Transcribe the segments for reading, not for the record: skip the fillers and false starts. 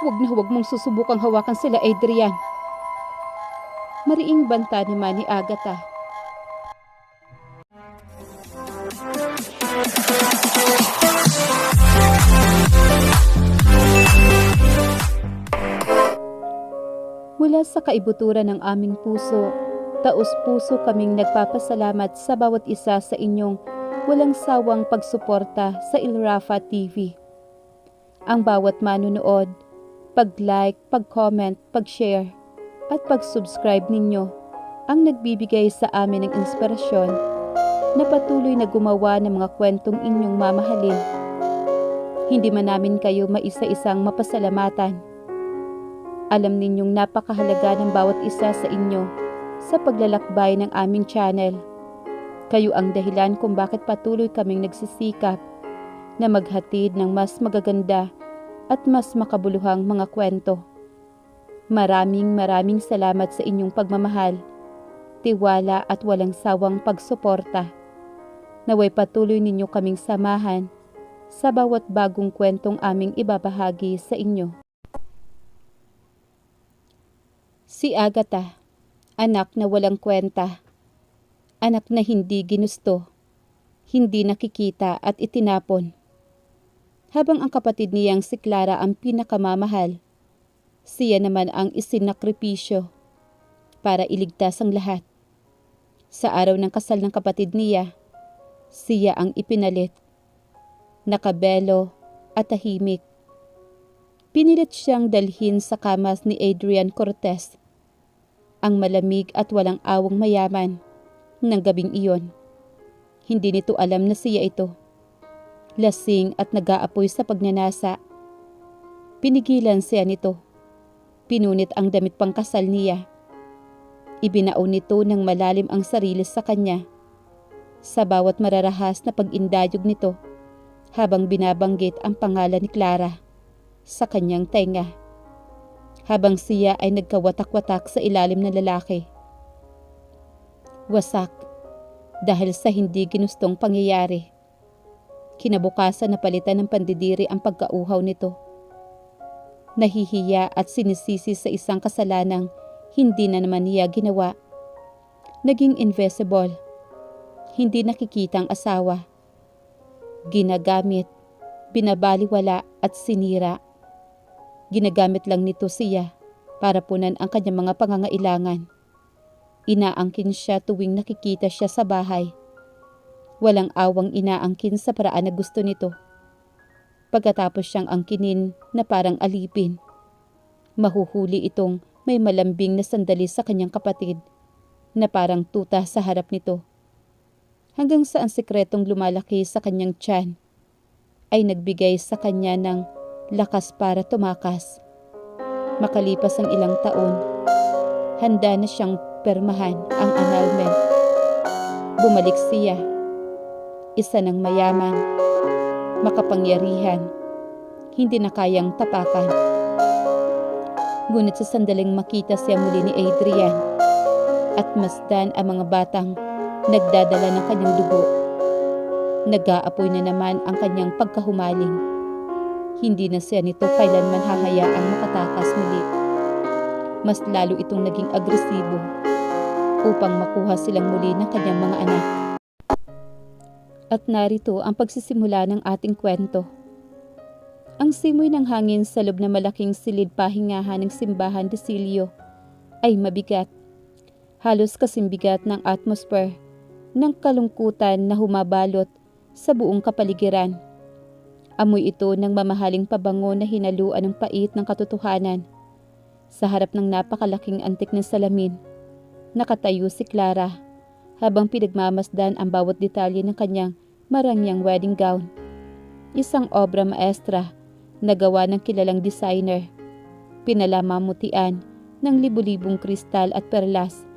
Huwag na huwag mong susubukang hawakan sila, Adrian. Mariing banta naman ni Agatha. Mula sa kaibuturan ng aming puso, taos-puso kaming nagpapasalamat sa bawat isa sa inyong walang sawang pagsuporta sa Ilrafa TV. Ang bawat manunood, pag-like, pag-comment, pag-share, at pag-subscribe ninyo ang nagbibigay sa amin ng inspirasyon na patuloy na gumawa ng mga kwentong inyong mamahalin. Hindi man namin kayo maisa-isang mapasalamatan. Alam ninyong napakahalaga ng bawat isa sa inyo sa paglalakbay ng aming channel. Kayo ang dahilan kung bakit patuloy kaming nagsisikap na maghatid ng mas magaganda at mas makabuluhang mga kwento. Maraming salamat sa inyong pagmamahal, tiwala at walang sawang pagsuporta. Naway patuloy ninyo kaming samahan sa bawat bagong kwentong aming ibabahagi sa inyo. Si Agatha, anak na walang kwenta, anak na hindi ginusto, hindi nakikita at itinapon. Habang ang kapatid niyang si Clara ang pinakamamahal, siya naman ang isinakripisyo para iligtas ang lahat. Sa araw ng kasal ng kapatid niya, siya ang ipinalit, nakabelo at tahimik. Pinilit siyang dalhin sa kamas ni Adrian Cortez, ang malamig at walang awang mayaman ng gabing iyon. Hindi nito alam na siya ito, lasing at nag-aapoy sa pagnanasa. Pinigilan siya nito, pinunit ang damit pangkasal niya. Ibinaon nito ng malalim ang sarili sa kanya, sa bawat mararahas na pag-indayog nito habang binabanggit ang pangalan ni Clara sa kanyang tenga. Habang siya ay nagkawatak-watak sa ilalim ng lalaki. Wasak dahil sa hindi ginustong pangyayari. Kinabukasan napalitan ng pandidiri ang pagkauhaw nito. Nahihiya at sinisisi sa isang kasalanang hindi na naman niya ginawa. Naging invisible, hindi nakikitang asawa. Ginagamit, binabaliwala at sinira. Ginagamit lang nito siya para punan ang kanyang mga pangangailangan. Inaangkin siya tuwing nakikita siya sa bahay. Walang awang inaangkin sa paraan na gusto nito. Pagkatapos siyang angkinin na parang alipin, mahuhuli itong may malambing na sandali sa kanyang kapatid na parang tuta sa harap nito. Hanggang sa ang sikretong lumalaki sa kanyang tiyan ay nagbigay sa kanya ng lakas para tumakas. Makalipas ang ilang taon, handa na siyang permahan ang annulment. Bumalik siya, isa ng mayaman, makapangyarihan, hindi na kayang tapakan. Ngunit sa sandaling makita siya muli ni Adrian at masdan ang mga batang nagdadala ng kanyang dugo, nag-aapoy na naman ang kanyang pagkahumaling. Hindi na siya nito kailanman hahayaang makatakas muli. Mas lalo itong naging agresibo upang makuha silang muli ng kanyang mga anak. At narito ang pagsisimula ng ating kwento. Ang simoy ng hangin sa loob na malaking silid pahingahan ng simbahan de Silio ay mabigat. Halos kasimbigat ng atmosphere ng kalungkutan na humabalot sa buong kapaligiran. Amoy ito ng mamahaling pabango na hinaluan ng pait ng katotohanan. Sa harap ng napakalaking antik ng salamin, nakatayo si Clara habang pinagmamasdan ang bawat detalye ng kanyang marangyang wedding gown. Isang obra maestra na gawa ng kilalang designer. Pinalamamutian ng libu-libong kristal at perlas.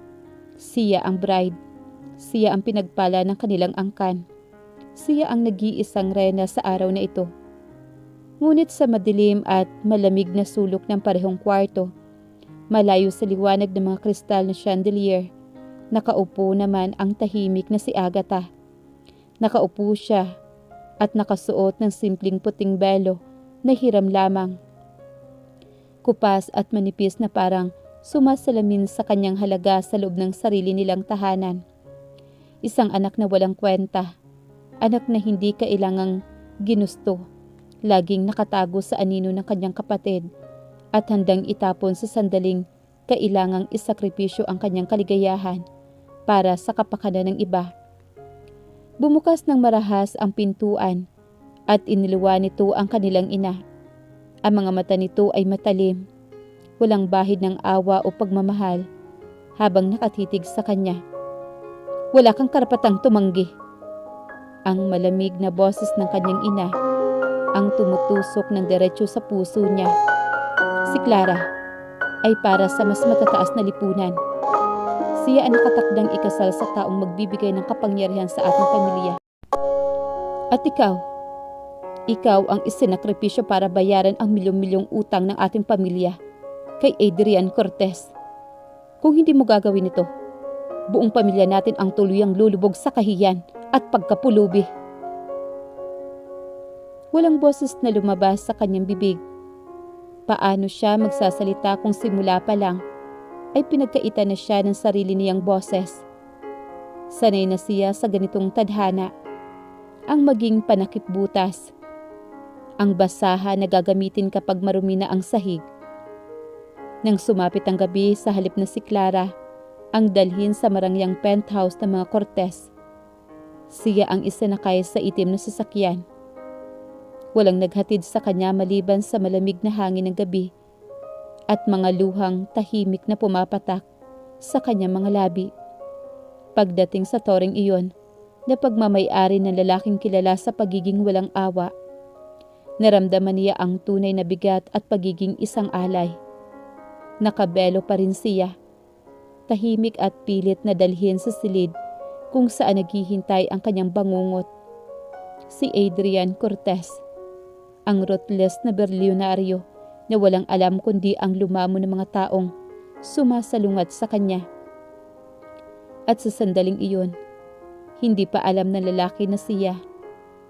Siya ang bride. Siya ang pinagpala ng kanilang angkan. Siya ang nag-iisang reyna sa araw na ito. Ngunit sa madilim at malamig na sulok ng parehong kwarto, malayo sa liwanag ng mga kristal na chandelier, nakaupo naman ang tahimik na si Agatha. Nakaupo siya at nakasuot ng simpleng puting belo na hiram lamang. kupas at manipis na parang sumasalamin sa kanyang halaga sa loob ng sarili nilang tahanan. Isang anak na walang kwenta, anak na hindi kailangang ginusto, laging nakatago sa anino ng kanyang kapatid at handang itapon sa sandaling kailangang isakripisyo ang kanyang kaligayahan para sa kapakanan ng iba. Bumukas ng marahas ang pintuan at iniluwa nito ang kanilang ina. Ang mga mata nito ay matalim, walang bahid ng awa o pagmamahal habang nakatitig sa kanya. "Wala kang karapatang tumanggi." Ang malamig na boses ng kanyang ina ang tumutusok ng diretso sa puso niya. Si Clara ay para sa mas matataas na lipunan. Siya ang nakatakdang ikasal sa taong magbibigay ng kapangyarihan sa ating pamilya. At ikaw ang isinakripisyo para bayaran ang milyong-milyong utang ng ating pamilya kay Adrian Cortez. Kung hindi mo gagawin ito, buong pamilya natin ang tuluyang lulubog sa kahiyan at pagkapulubi. Walang boses na lumabas sa kanyang bibig. Paano siya magsasalita kung simula pa lang ay pinagkaitan na siya ng sarili niyang boses? Sanay na siya sa ganitong tadhana, ang maging panakip-butas, ang basahan na gagamitin kapag marumi na ang sahig. Nang sumapit ang gabi, sa halip na si Clara ang dalhin sa marangyang penthouse ng mga Cortez, siya ang isinakay sa itim na sasakyan. Walang naghatid sa kanya maliban sa malamig na hangin ng gabi at mga luhang tahimik na pumapatak sa kanyang mga labi. Pagdating sa toreng iyon, na pagmamay-ari ng lalaking kilala sa pagiging walang awa, naramdaman niya ang tunay na bigat at pagiging isang alay. Nakabelo pa rin siya, tahimik at pilit na dalhin sa silid kung saan naghihintay ang kanyang bangungot. Si Adrian Cortez, ang ruthless na bilyonaryo na walang alam kundi ang lumamo ng mga taong sumasalungat sa kanya. At sa sandaling iyon, hindi pa alam ng lalaki na siya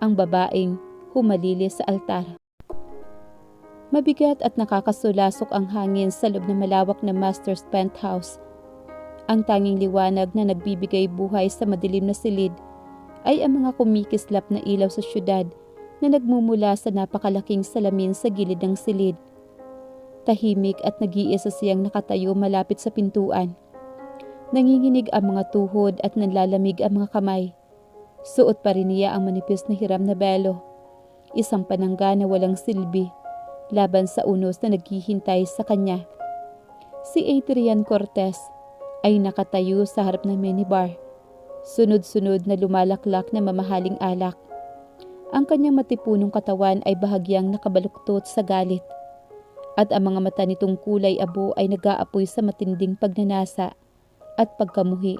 ang babaeng humalili sa altar. Mabigat at nakakasulasok ang hangin sa loob ng malawak na master's penthouse. Ang tanging liwanag na nagbibigay buhay sa madilim na silid ay ang mga kumikislap na ilaw sa syudad na nagmumula sa napakalaking salamin sa gilid ng silid. Tahimik at nag-iisa siyang nakatayo malapit sa pintuan. Nanginginig ang mga tuhod at nanlalamig ang mga kamay. Suot pa rin niya ang manipis na hiram na belo, isang panangga na walang silbi laban sa unos na naghihintay sa kanya. Si Adrian Cortez ay nakatayo sa harap ng minibar, sunod-sunod na lumalaklak na mamahaling alak. Ang kanyang matipunong katawan ay bahagyang nakabaluktot sa galit, at ang mga mata nitong kulay abo ay nag-aapoy sa matinding pagnanasa at pagkamuhi.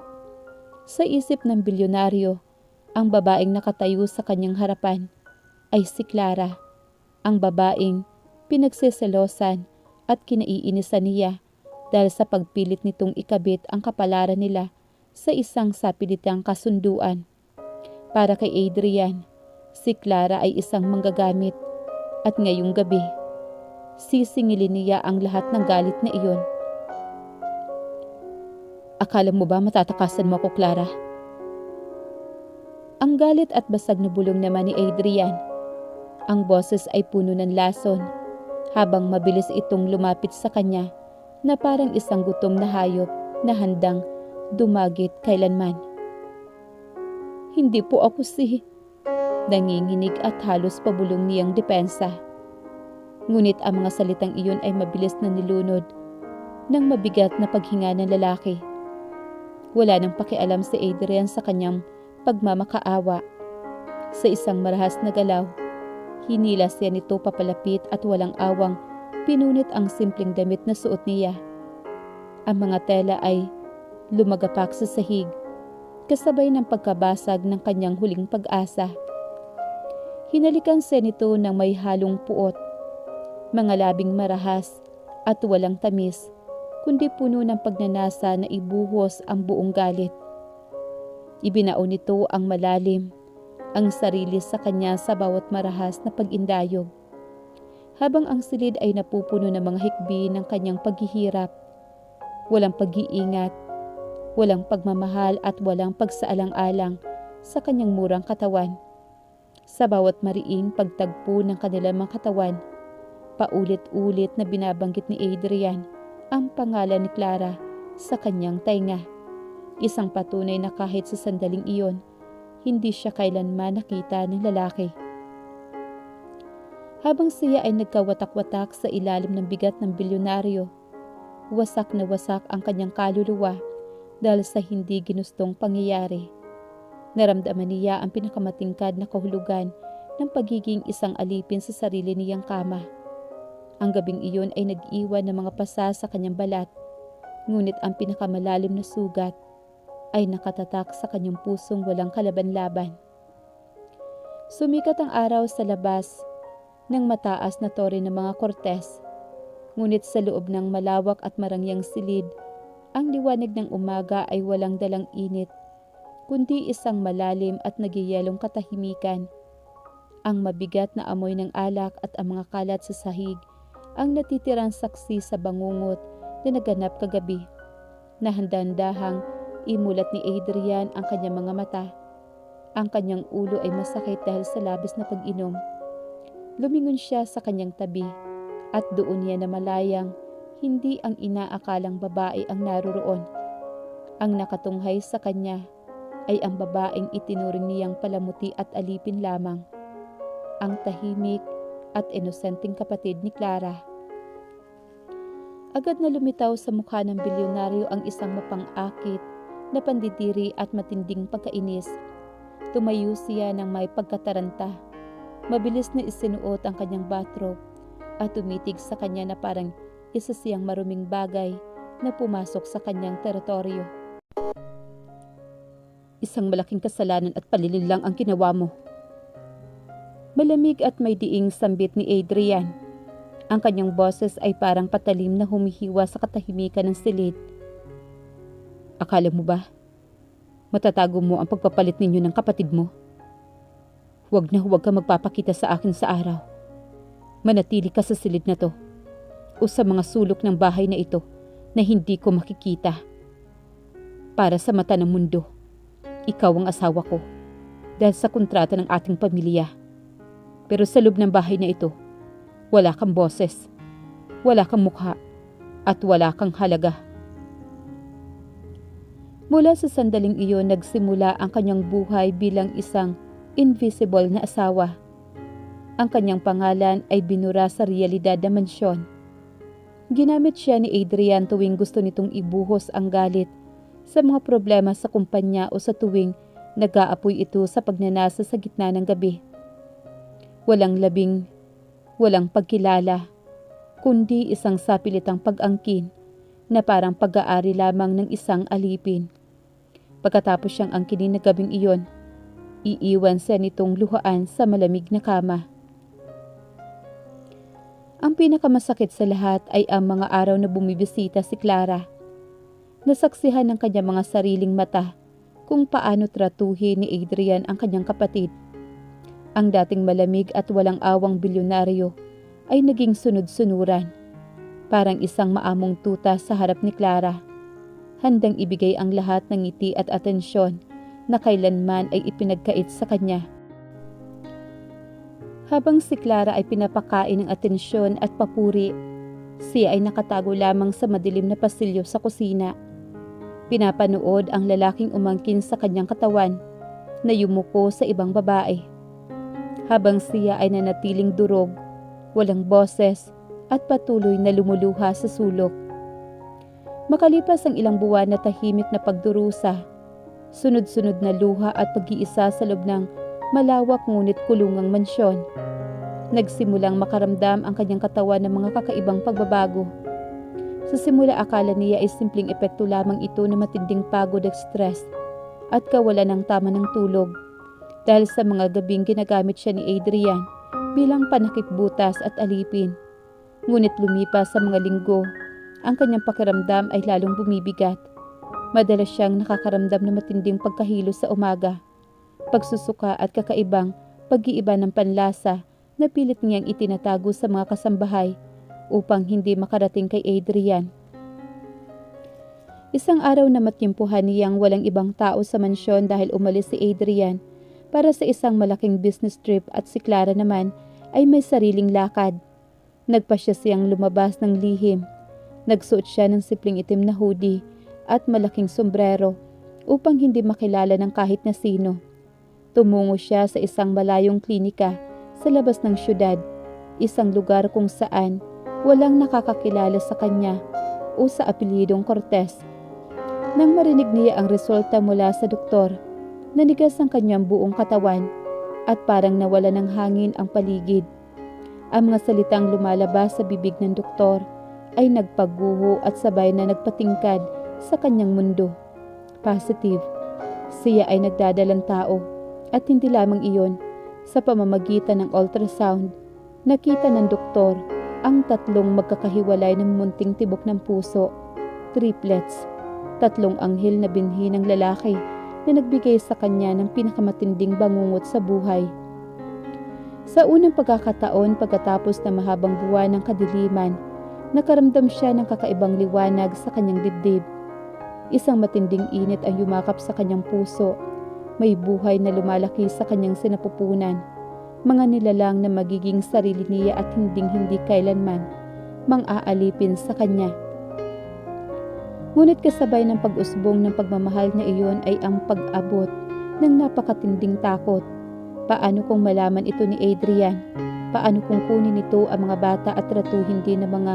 Sa isip ng bilyonaryo, ang babaeng nakatayo sa kanyang harapan ay si Clara, ang babaeng pinagseselosan at kinaiinisan niya dahil sa pagpilit nitong ikabit ang kapalaran nila sa isang sapilitang kasunduan. Para kay Adrian, si Clara ay isang manggagamit at ngayong gabi, sisingilin niya ang lahat ng galit na iyon. "Akala mo ba matatakasan mo ako, Clara?" Ang galit at basag na bulong naman ni Adrian. Ang boses ay puno ng lason, habang mabilis itong lumapit sa kanya na parang isang gutom na hayop na handang dumagit kailanman. "Hindi po ako nanginginig at halos pabulong niyang depensa. Ngunit ang mga salitang iyon ay mabilis na nilunod ng mabigat na paghinga ng lalaki. Wala nang pakialam si Adrian sa kanyang pagmamakaawa. Sa isang marahas na galaw, hinila siya nito papalapit at walang awang pinunit ang simpleng damit na suot niya. Ang mga tela ay lumagapak sa sahig, kasabay ng pagkabasag ng kanyang huling pag-asa. Hinalikan siya nito ng may halong puot, mga labing marahas at walang tamis, kundi puno ng pagnanasa na ibuhos ang buong galit. Ibinao nito ang malalim, ang sarili sa kanya sa bawat marahas na pag-indayog. habang ang silid ay napupuno ng mga hikbi ng kanyang paghihirap. Walang pag-iingat, walang pagmamahal at walang pagsaalang-alang sa kanyang murang katawan. Sa bawat mariing pagtagpo ng kanilang mga katawan, paulit-ulit na binabanggit ni Adrian ang pangalan ni Clara sa kanyang tainga. Isang patunay na kahit sa sandaling iyon, hindi siya kailanman nakita ng lalaki. Habang siya ay nagkawatak-watak sa ilalim ng bigat ng bilyonaryo, wasak na wasak ang kanyang kaluluwa dahil sa hindi ginustong pangyayari. Naramdaman niya ang pinakamatingkad na kahulugan ng pagiging isang alipin sa sarili niyang kama. Ang gabing iyon ay nag-iwan ng mga pasa sa kanyang balat, ngunit ang pinakamalalim na sugat ay nakatatak sa kanyang pusong walang kalaban-laban. Sumikat ang araw sa labas ng mataas na tore ng mga Cortes, ngunit sa loob ng malawak at marangyang silid, ang liwanag ng umaga ay walang dalang init, kundi isang malalim at nagyayelong katahimikan. Ang mabigat na amoy ng alak at ang mga kalat sa sahig ang natitirang saksi sa bangungot na naganap kagabi. Nahandandahang imulat ni Adrian ang kanyang mga mata. Ang kanyang ulo ay masakit dahil sa labis na pag-inom. Lumingon siya sa kanyang tabi at doon niya namalayang hindi ang inaakalang babae ang naroroon. Ang nakatunghay sa kanya ay ang babaeng itinuring niyang palamuti at alipin lamang, ang tahimik at inosenteng kapatid ni Clara. Agad na lumitaw sa mukha ng bilyonaryo ang isang mapang-akit na pandidiri at matinding pagkainis. Tumayo siya ng may pagkataranta. Mabilis na isinuot ang kanyang bathrobe at tumitig sa kanya na parang isa siyang maruming bagay na pumasok sa kanyang teritoryo. Isang malaking kasalanan at palilin lang ang ginawa mo. Malamig at may diing sambit ni Adrian. Ang kanyang boses ay parang patalim na humihiwa sa katahimikan ng silid. Akala mo ba matatago mo ang pagpapalit ninyo ng kapatid mo? Huwag na huwag ka magpapakita sa akin sa araw. Manatili ka sa silid na to o sa mga sulok ng bahay na ito na hindi ko makikita. Para sa mata ng mundo, ikaw ang asawa ko dahil sa kontrata ng ating pamilya. Pero sa loob ng bahay na ito, wala kang boses, wala kang mukha, at wala kang halaga. Mula sa sandaling iyon nagsimula ang kanyang buhay bilang isang invisible na asawa. Ang kanyang pangalan ay binura sa realidad na mansyon. Ginamit siya ni Adrian tuwing gusto nitong ibuhos ang galit sa mga problema sa kumpanya o sa tuwing nag-aapoy ito sa pagnanasa sa gitna ng gabi. Walang labing, walang pagkilala, kundi isang sapilitang pag-angkin na parang pag-aari lamang ng isang alipin. Pagkatapos siyang angkinin na gabing iyon, iiwan siya nitong luhaan sa malamig na kama. Ang pinakamasakit sa lahat ay ang mga araw na bumibisita si Clara. Nasaksihan ng kanyang mga sariling mata kung paano tratuhin ni Adrian ang kanyang kapatid. Ang dating malamig at walang awang bilyonaryo ay naging sunod-sunuran, parang isang maamong tuta sa harap ni Clara, handang ibigay ang lahat ng ngiti at atensyon na kailanman ay ipinagkait sa kanya. Habang si Clara ay pinapakain ng atensyon at papuri, siya ay nakatago lamang sa madilim na pasilyo sa kusina. Pinapanood ang lalaking umangkin sa kanyang katawan na yumuko sa ibang babae. Habang siya ay nanatiling durog, walang boses at patuloy na lumuluha sa sulok. Makalipas ang ilang buwan na tahimik na pagdurusa, sunod-sunod na luha at pag-iisa sa loob ng malawak ngunit kulungang mansyon, nagsimulang makaramdam ang kanyang katawan ng mga kakaibang pagbabago. Sa simula akala niya ay simpleng epekto lamang ito ng matinding pagod at stress at kawalan ng tama ng tulog dahil sa mga gabing ginagamit siya ni Adrian bilang panakip butas at alipin. Ngunit lumipas sa mga linggo, ang kanyang pakiramdam ay lalong bumibigat. Madalas siyang nakakaramdam ng matinding pagkahilo sa umaga, pagsusuka at kakaibang pag-iiba ng panlasa na pilit niyang itinatago sa mga kasambahay upang hindi makarating kay Adrian. Isang araw na matyempuhan niyang walang ibang tao sa mansyon dahil umalis si Adrian para sa isang malaking business trip at si Clara naman ay may sariling lakad. Nagpasya siyang lumabas ng lihim. Nagsuot siya ng simpleng itim na hoodie at malaking sombrero upang hindi makilala ng kahit na sino. Tumungo siya sa isang malayong klinika sa labas ng syudad, isang lugar kung saan walang nakakakilala sa kanya o sa apelyidong Cortez. Nang marinig niya ang resulta mula sa doktor, nanigas ang kanyang buong katawan at parang nawala ng hangin ang paligid. Ang mga salitang lumalabas sa bibig ng doktor ay nagpaguho at sabay na nagpatingkad sa kanyang mundo. Positive. Siya ay nagdadalang tao at hindi lamang iyon, sa pamamagitan ng ultrasound, nakita ng doktor ang 3 magkakahiwalay ng munting tibok ng puso, triplets, 3 anghel na binhi ng lalaki na nagbigay sa kanya ng pinakamatinding bangungot sa buhay. Sa unang pagkakataon pagkatapos na mahabang buwan ng kadiliman, nakaramdam siya ng kakaibang liwanag sa kanyang dibdib. Isang matinding init ang yumakap sa kanyang puso. May buhay na lumalaki sa kanyang sinapupunan. Mga nilalang na magiging sarili niya at hinding-hindi kailanman mang-aalipin sa kanya. Ngunit kasabay ng pag-usbong ng pagmamahal na iyon ay ang pag-abot ng napakatinding takot. Paano kung malaman ito ni Adrian? Paano kung kunin ito ang mga bata at tratuhin din ng mga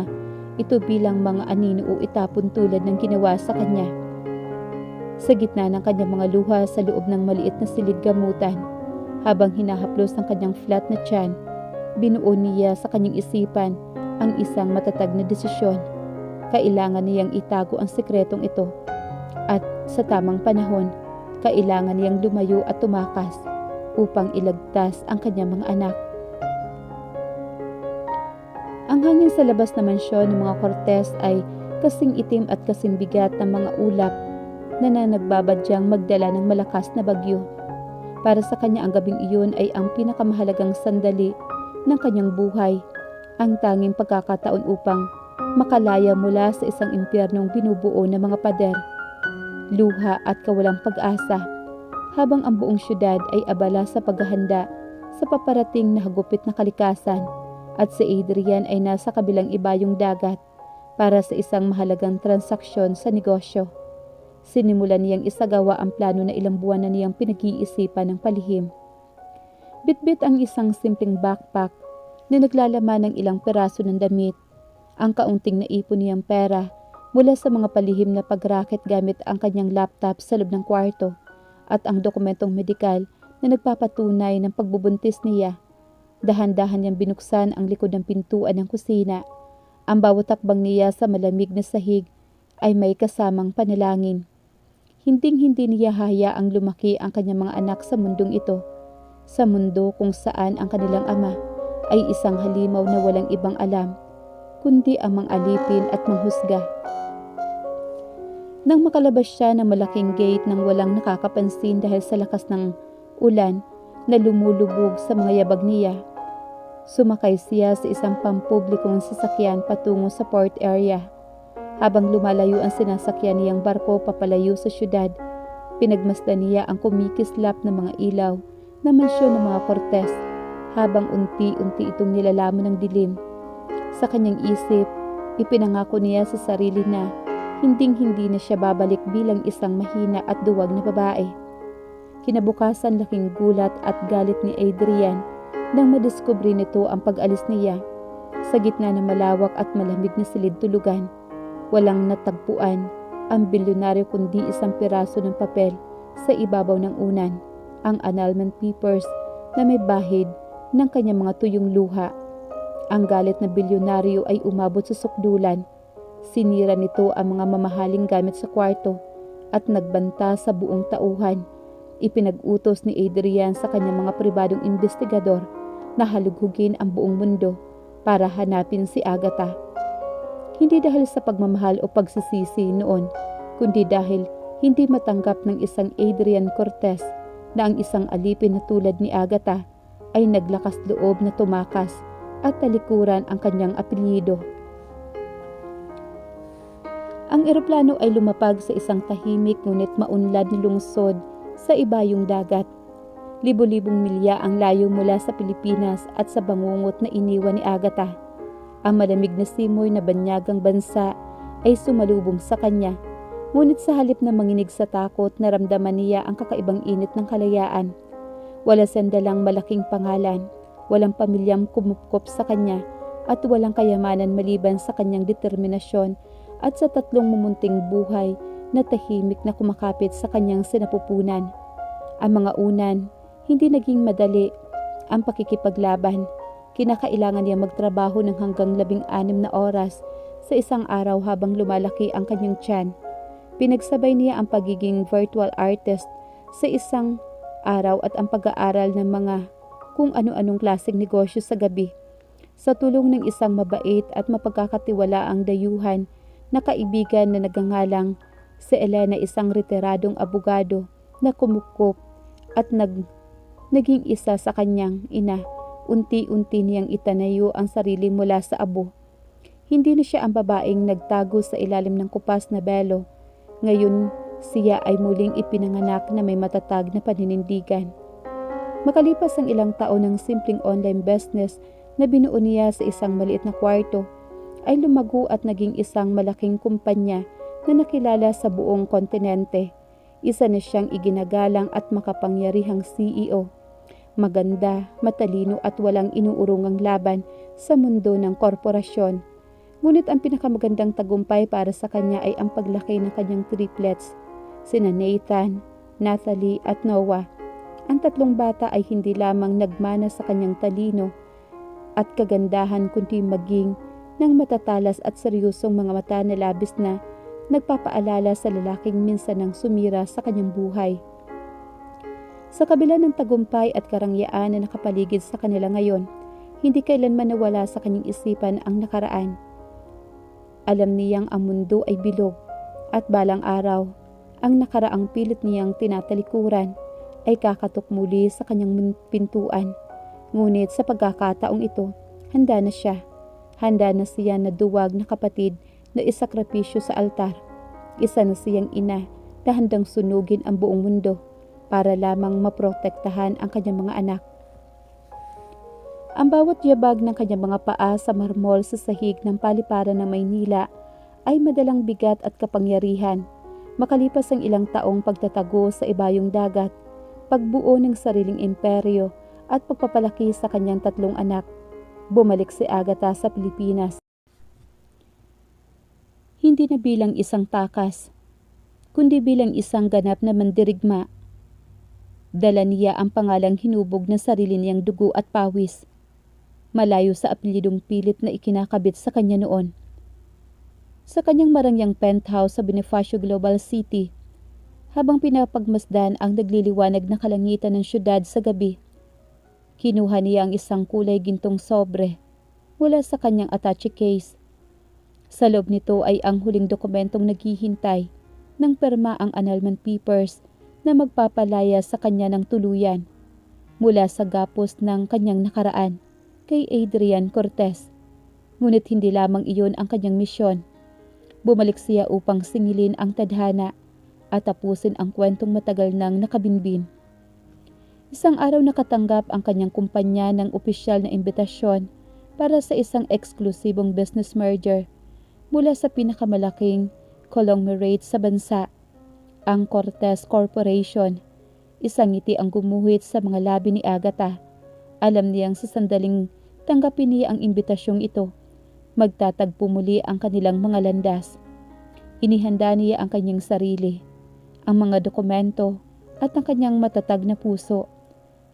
ito bilang mga anino o itapon tulad ng ginawa sa kanya? Sa gitna ng kanyang mga luha sa loob ng maliit na silid gamutan, habang hinahaplos ang kanyang flat na tiyan, binuo niya sa kanyang isipan ang isang matatag na desisyon. Kailangan niyang itago ang sikretong ito at sa tamang panahon, kailangan niyang lumayo at tumakas upang ilagtas ang kanyang mga anak. Ang hangin sa labas na mansyon ng mga Cortez ay kasing itim at kasing bigat ng mga ulap na nagbabadyang magdala ng malakas na bagyo. Para sa kanya ang gabing iyon ay ang pinakamahalagang sandali ng kanyang buhay, ang tanging pagkakataon upang makalaya mula sa isang impyernong binubuo ng mga pader, luha at kawalang pag-asa, habang ang buong syudad ay abala sa paghahanda sa paparating na hagupit na kalikasan at si Adrian ay nasa kabilang ibayong dagat para sa isang mahalagang transaksyon sa negosyo. Sinimulan niyang isagawa ang plano na ilang buwan na niyang pinag-iisipan ng palihim. Bitbit ang isang simpleng backpack na naglalaman ng ilang peraso ng damit, ang kaunting naipon niyang pera mula sa mga palihim na pagraket gamit ang kanyang laptop sa loob ng kwarto at ang dokumentong medikal na nagpapatunay ng pagbubuntis niya. Dahan-dahan niyang binuksan ang likod ng pintuan ng kusina. Ang bawat takbang niya sa malamig na sahig ay may kasamang panalangin. Hinding-hindi niya hayaang lumaki ang kanyang mga anak sa mundong ito, sa mundo kung saan ang kanilang ama ay isang halimaw na walang ibang alam, kundi ang mang-alipin at manghusga. Nang makalabas siya ng malaking gate nang walang nakakapansin dahil sa lakas ng ulan na lumulubog sa mga yabag niya, sumakay siya sa isang pampublikong sasakyan patungo sa port area. Habang lumalayo ang sinasakyan niyang barko papalayo sa syudad, pinagmasdan niya ang kumikislap ng mga ilaw na mansyon ng mga Cortez habang unti-unti itong nilalaman ng dilim. Sa kanyang isip, ipinangako niya sa sarili na hinding-hindi na siya babalik bilang isang mahina at duwag na babae. Kinabukasan laking gulat at galit ni Adrian nang madiskubre nito ang pag-alis niya sa gitna ng malawak at malamig na silid tulugan. Walang natagpuan ang bilyonaryo kundi isang piraso ng papel sa ibabaw ng unan, ang annulment papers na may bahid ng kanyang mga tuyong luha. Ang galit na bilyonaryo ay umabot sa sukdulan. Sinira nito ang mga mamahaling gamit sa kwarto at nagbanta sa buong tauhan. Ipinag-utos ni Adrian sa kanyang mga pribadong investigador na halughugin ang buong mundo para hanapin si Agatha. Hindi dahil sa pagmamahal o pagsisisi noon, kundi dahil hindi matanggap ng isang Adrian Cortez na ang isang alipin na tulad ni Agatha ay naglakas loob na tumakas at talikuran ang kanyang apelyido. Ang eroplano ay lumapag sa isang tahimik ngunit maunlad na lungsod sa ibayong dagat. Libo-libong milya ang layo mula sa Pilipinas at sa bangungot na iniwan ni Agatha. Ang malamig na simoy na banyagang bansa ay sumalubong sa kanya. Ngunit sa halip na manginig sa takot, naramdaman niya ang kakaibang init ng kalayaan. Wala sandalang malaking pangalan, walang pamilyang kumupkop sa kanya, at walang kayamanan maliban sa kanyang determinasyon at sa tatlong mumunting buhay na tahimik na kumakapit sa kanyang sinapupunan. Ang mga unan, hindi naging madali ang pakikipaglaban. Kinakailangan niya magtrabaho ng hanggang 16 na oras sa isang araw habang lumalaki ang kanyang tiyan. Pinagsabay niya ang pagiging virtual artist sa isang araw at ang pag-aaral ng mga kung ano-anong klaseng negosyo sa gabi. Sa tulong ng isang mabait at mapagkakatiwalaang dayuhan na kaibigan na nagangalang si Elena, isang retiradong abogado na kumukop at naging isa sa kanyang ina. Unti-unti niyang itanayo ang sarili mula sa abo. Hindi na siya ang babaeng nagtago sa ilalim ng kupas na belo. Ngayon, siya ay muling ipinanganak na may matatag na paninindigan. Makalipas ang ilang taon ng simpleng online business na binuo niya sa isang maliit na kwarto, ay lumago at naging isang malaking kumpanya na nakilala sa buong kontinente. Isa na siyang iginagalang at makapangyarihang CEO. Maganda, matalino at walang inuurungang laban sa mundo ng korporasyon. Ngunit ang pinakamagandang tagumpay para sa kanya ay ang paglaki ng kanyang triplets, sina Nathan, Natalie at Noah. Ang tatlong bata ay hindi lamang nagmana sa kanyang talino at kagandahan kundi maging ng matatalas at seryosong mga mata na labis na nagpapaalala sa lalaking minsan nang sumira sa kanyang buhay. Sa kabila ng tagumpay at karangyaan na nakapaligid sa kanila ngayon, hindi kailanman nawala sa kanyang isipan ang nakaraan. Alam niyang ang mundo ay bilog at balang araw, ang nakaraang pilit niyang tinatalikuran ay kakatok muli sa kanyang pintuan. Ngunit sa pagkakataong ito, handa na siya. Handa na siya na duwag na kapatid na isakripisyo sa altar. Isa na siyang ina na handang sunugin ang buong mundo para lamang maprotektahan ang kanyang mga anak. Ang bawat yabag ng kanyang mga paa sa marmol sa sahig ng paliparan ng Maynila ay madalang bigat at kapangyarihan. Makalipas ang ilang taong pagtatago sa ibayong dagat, pagbuo ng sariling imperyo at pagpapalaki sa kanyang tatlong anak, bumalik si Agatha sa Pilipinas. Hindi na bilang isang takas, kundi bilang isang ganap na mandirigma. Dala niya ang pangalang hinubog ng sarili niyang dugo at pawis, malayo sa apelyidong pilit na ikinakabit sa kanya noon. Sa kanyang marangyang penthouse sa Bonifacio Global City, habang pinapagmasdan ang nagliliwanag na kalangitan ng syudad sa gabi, kinuha niya ang isang kulay gintong sobre mula sa kanyang attache case. Sa loob nito ay ang huling dokumentong naghihintay ng perma, ang annulment papers na magpapalaya sa kanya ng tuluyan mula sa gapos ng kanyang nakaraan kay Adrian Cortez. Ngunit hindi lamang iyon ang kanyang misyon. Bumalik siya upang singilin ang tadhana at tapusin ang kwentong matagal nang nakabinbin. Isang araw nakatanggap ang kanyang kumpanya ng opisyal na imbitasyon para sa isang eksklusibong business merger mula sa pinakamalaking conglomerate sa bansa, ang Cortez Corporation. Isang ngiti ang gumuhit sa mga labi ni Agatha. Alam niyang sa sandaling tanggapin niya ang imbitasyong ito, magtatagpo muli ang kanilang mga landas. Inihanda niya ang kanyang sarili, ang mga dokumento at ang kanyang matatag na puso.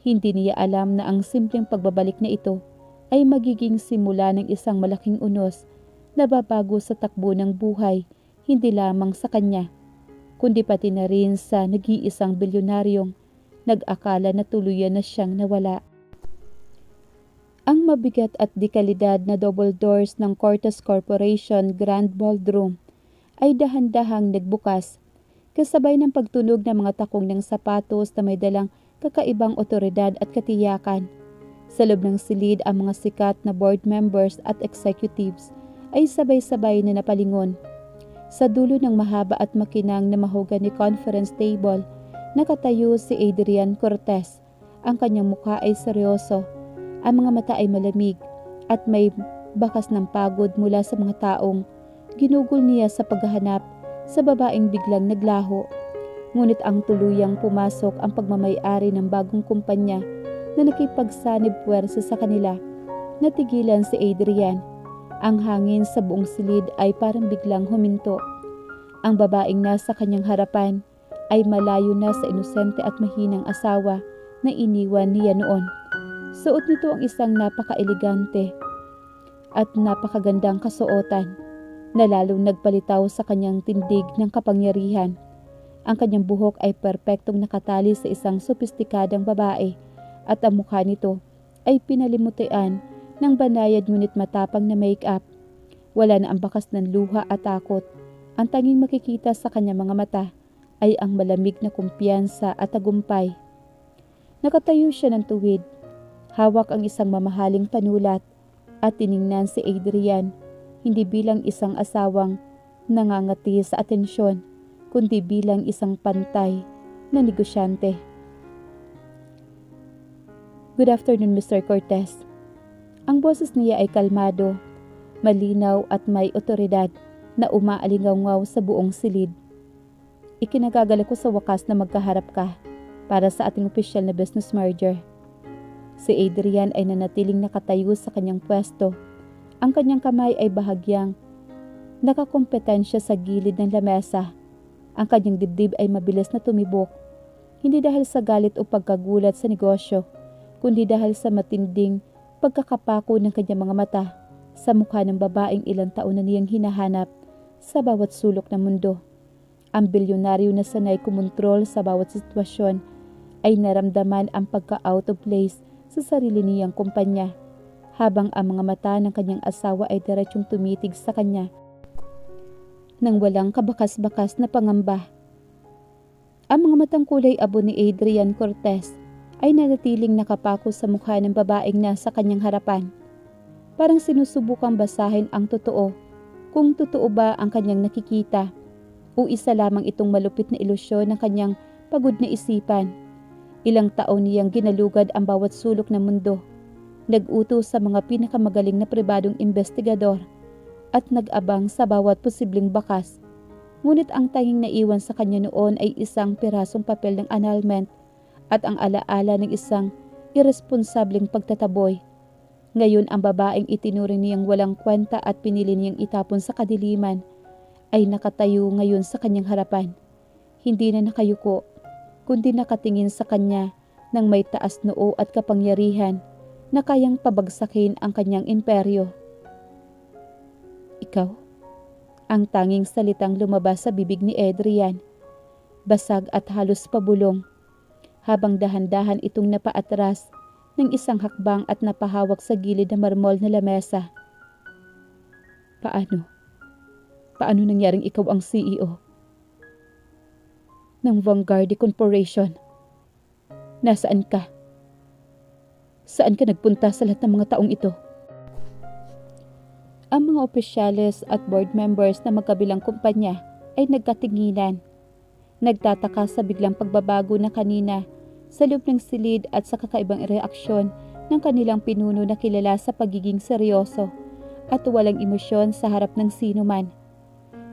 Hindi niya alam na ang simpleng pagbabalik na ito ay magiging simula ng isang malaking unos na babago sa takbo ng buhay, hindi lamang sa kanya, kundi pati na rin sa nag-iisang bilyonaryong nag-akala na tuluyan na siyang nawala. Ang mabigat at dekalidad na double doors ng Cortez Corporation Grand Ballroom ay dahan-dahang nagbukas, kasabay ng pagtunog ng mga takong ng sapatos na may dalang kakaibang otoridad at katiyakan. Sa loob ng silid, ang mga sikat na board members at executives ay sabay-sabay na napalingon. Sa dulo ng mahaba at makinang na mahogany conference table, nakatayo si Adrian Cortez. Ang kanyang mukha ay seryoso, ang mga mata ay malamig at may bakas ng pagod mula sa mga taong ginugol niya sa paghahanap sa babaeng biglang naglaho. Ngunit ang tuluyang pumasok ang pagmamay-ari ng bagong kumpanya na nakipagsanib puwersa sa kanila. Natigilan si Adrian. Ang hangin sa buong silid ay parang biglang huminto. Ang babaeng nasa kanyang harapan ay malayo na sa inosente at mahinang asawa na iniwan niya noon. Suot nito ang isang napaka-elegante at napakagandang kasuotan na lalong nagpalitaw sa kanyang tindig ng kapangyarihan. Ang kanyang buhok ay perpektong nakatali sa isang sopistikadang babae at ang mukha nito ay pinalimutian ng banayad ngunit matapang na make-up. Wala na ang bakas ng luha at takot. Ang tanging makikita sa kanyang mga mata ay ang malamig na kumpiyansa at tagumpay. Nakatayo siya ng tuwid. Hawak ang isang mamahaling panulat at tiningnan si Adrian hindi bilang isang asawang nangangati sa atensyon, kundi bilang isang pantay na negosyante. Good afternoon, Mr. Cortez. Ang boses niya ay kalmado, malinaw at may otoridad na umaalingaw sa buong silid. Ikinagagalak ko sa wakas na magkaharap ka para sa ating opisyal na business merger. Si Adrian ay nanatiling nakatayo sa kanyang pwesto. Ang kanyang kamay ay bahagyang nakakompetensya sa gilid ng lamesa. Ang kanyang dibdib ay mabilis na tumibok, hindi dahil sa galit o pagkagulat sa negosyo, kundi dahil sa matinding pagkakapako ng kanyang mga mata sa mukha ng babaeng ilang taon na niyang hinahanap sa bawat sulok ng mundo. Ang bilyonaryo na sanay kumontrol sa bawat sitwasyon ay naramdaman ang pagka-out of place sa sarili niyang kumpanya, habang ang mga mata ng kanyang asawa ay diretsyong tumitig sa kanya nang walang kabakas-bakas na pangamba. Ang mga matang kulay abo ni Adrian Cortez ay nanatiling nakapako sa mukha ng babaeng nasa kanyang harapan. Parang sinusubukang basahin ang totoo, kung totoo ba ang kanyang nakikita o isa lamang itong malupit na ilusyon ng kanyang pagod na isipan. Ilang taon niyang ginalugad ang bawat sulok ng mundo, nag-utos sa mga pinakamagaling na pribadong investigador at nag-abang sa bawat posibleng bakas. Ngunit ang tanging naiwan sa kanya noon ay isang pirasong papel ng annulment at ang alaala ng isang irresponsableng pagtataboy. Ngayon ang babaeng itinuring niyang walang kwenta at pinili niyang itapon sa kadiliman ay nakatayo ngayon sa kanyang harapan. Hindi na nakayuko, kundi nakatingin sa kanya ng may taas noo at kapangyarihan na kayang pabagsakin ang kanyang imperyo. Ikaw? Ang tanging salitang lumabas sa bibig ni Adrian, basag at halos pabulong, habang dahan-dahan itong napaatras ng isang hakbang at napahawak sa gilid ng marmol na lamesa. Paano? Paano nangyaring ikaw ang CEO ng Vanguard Corporation? Nasaan ka? Saan ka nagpunta sa lahat ng mga taong ito? Ang mga opisyales at board members na magkabilang kumpanya ay nagkatinginan. Nagtataka sa biglang pagbabago na kanina sa loob ng silid at sa kakaibang reaksyon ng kanilang pinuno na kilala sa pagiging seryoso at walang emosyon sa harap ng sino man.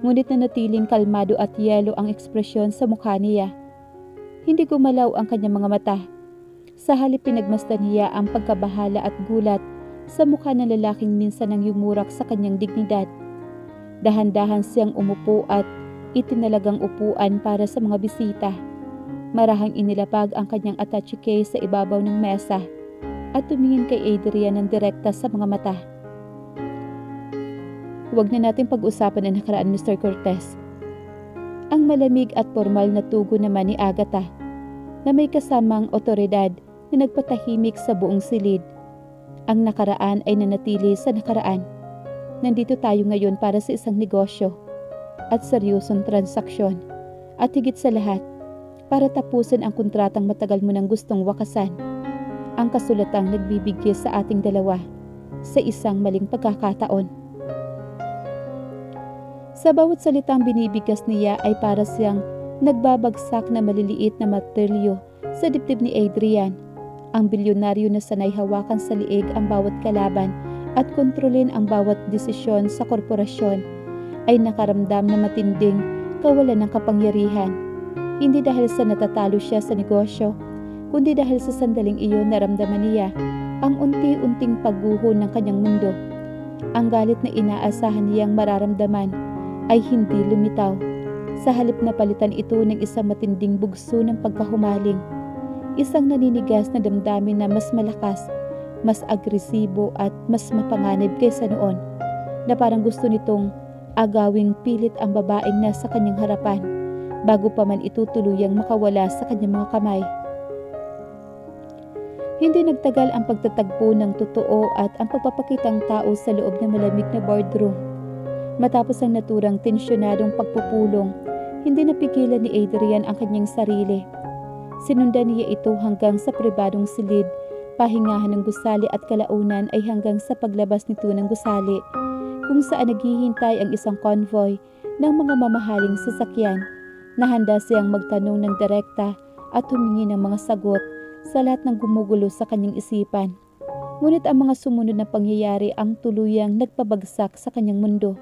Ngunit nanatiling kalmado at yelo ang ekspresyon sa mukha niya. Hindi gumalaw ang kanyang mga mata. Sa halip pinagmasdan niya ang pagkabahala at gulat sa mukha ng lalaking minsan nang yumurak sa kanyang dignidad. Dahan-dahan siyang umupo at itinalagang upuan para sa mga bisita. Marahang inilapag ang kanyang attache case sa ibabaw ng mesa at tumingin kay Adrian ng direkta sa mga mata. Huwag na natin pag-usapan ang nakaraan, Mr. Cortez. Ang malamig at formal na tugo naman ni Agatha na may kasamang otoridad na nagpatahimik sa buong silid. Ang nakaraan ay nanatili sa nakaraan. Nandito tayo ngayon para sa isang negosyo at seryosong transaksyon. At higit sa lahat, para tapusin ang kontratang matagal mo nang gustong wakasan. ang kasulatang nagbibigay sa ating dalawa sa isang maling pagkakataon. Sa bawat salitang binibigas niya ay para siyang nagbabagsak na maliliit na martilyo sa dibdib ni Adrian. Ang bilyonaryo na sanay hawakan sa liig ang bawat kalaban at kontrolin ang bawat desisyon sa korporasyon ay nakaramdam na matinding kawalan ng kapangyarihan. Hindi dahil sa natatalo siya sa negosyo, kundi dahil sa sandaling iyon naramdaman niya ang unti-unting pagguho ng kanyang mundo. Ang galit na inaasahan niyang mararamdaman ay hindi lumitaw. Sa halip na palitan ito ng isang matinding bugso ng pagkahumaling. Isang naninigas na damdamin na mas malakas, mas agresibo at mas mapanganib kaysa noon, na parang gusto nitong agawing pilit ang babaeng nasa kanyang harapan bago pa man ito tuluyang makawala sa kanyang mga kamay. Hindi nagtagal ang pagtatagpo ng totoo at ang pagpapakitang tao sa loob ng malamig na boardroom. Matapos ang naturang tensyonadong pagpupulong, hindi napigilan ni Adrian ang kanyang sarili. Sinundan niya ito hanggang sa pribadong silid, pahingahan ng gusali at kalaunan ay hanggang sa paglabas nito ng gusali, kung saan naghihintay ang isang convoy ng mga mamahaling sasakyan na handa siyang magtanong ng direkta at humingi ng mga sagot sa lahat ng gumugulo sa kanyang isipan. Ngunit ang mga sumunod na pangyayari ang tuluyang nagpabagsak sa kanyang mundo.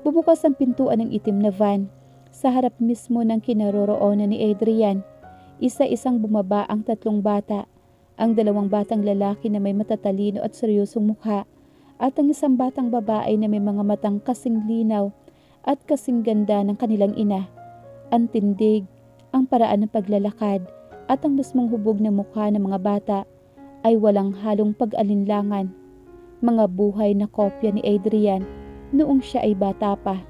Bubukas ang pintuan ng itim na van sa harap mismo ng kinaroroonan ni Adrian. Isa-isang bumaba ang 3 bata, ang 2 batang lalaki na may matatalino at seryosong mukha, at ang isang batang babae na may mga matang kasing linaw at kasing ganda ng kanilang ina. Ang tindig, ang paraan ng paglalakad, at ang mismong hubog na mukha ng mga bata ay walang halong pag-alinlangan. Mga buhay na kopya ni Adrian noong siya ay bata pa.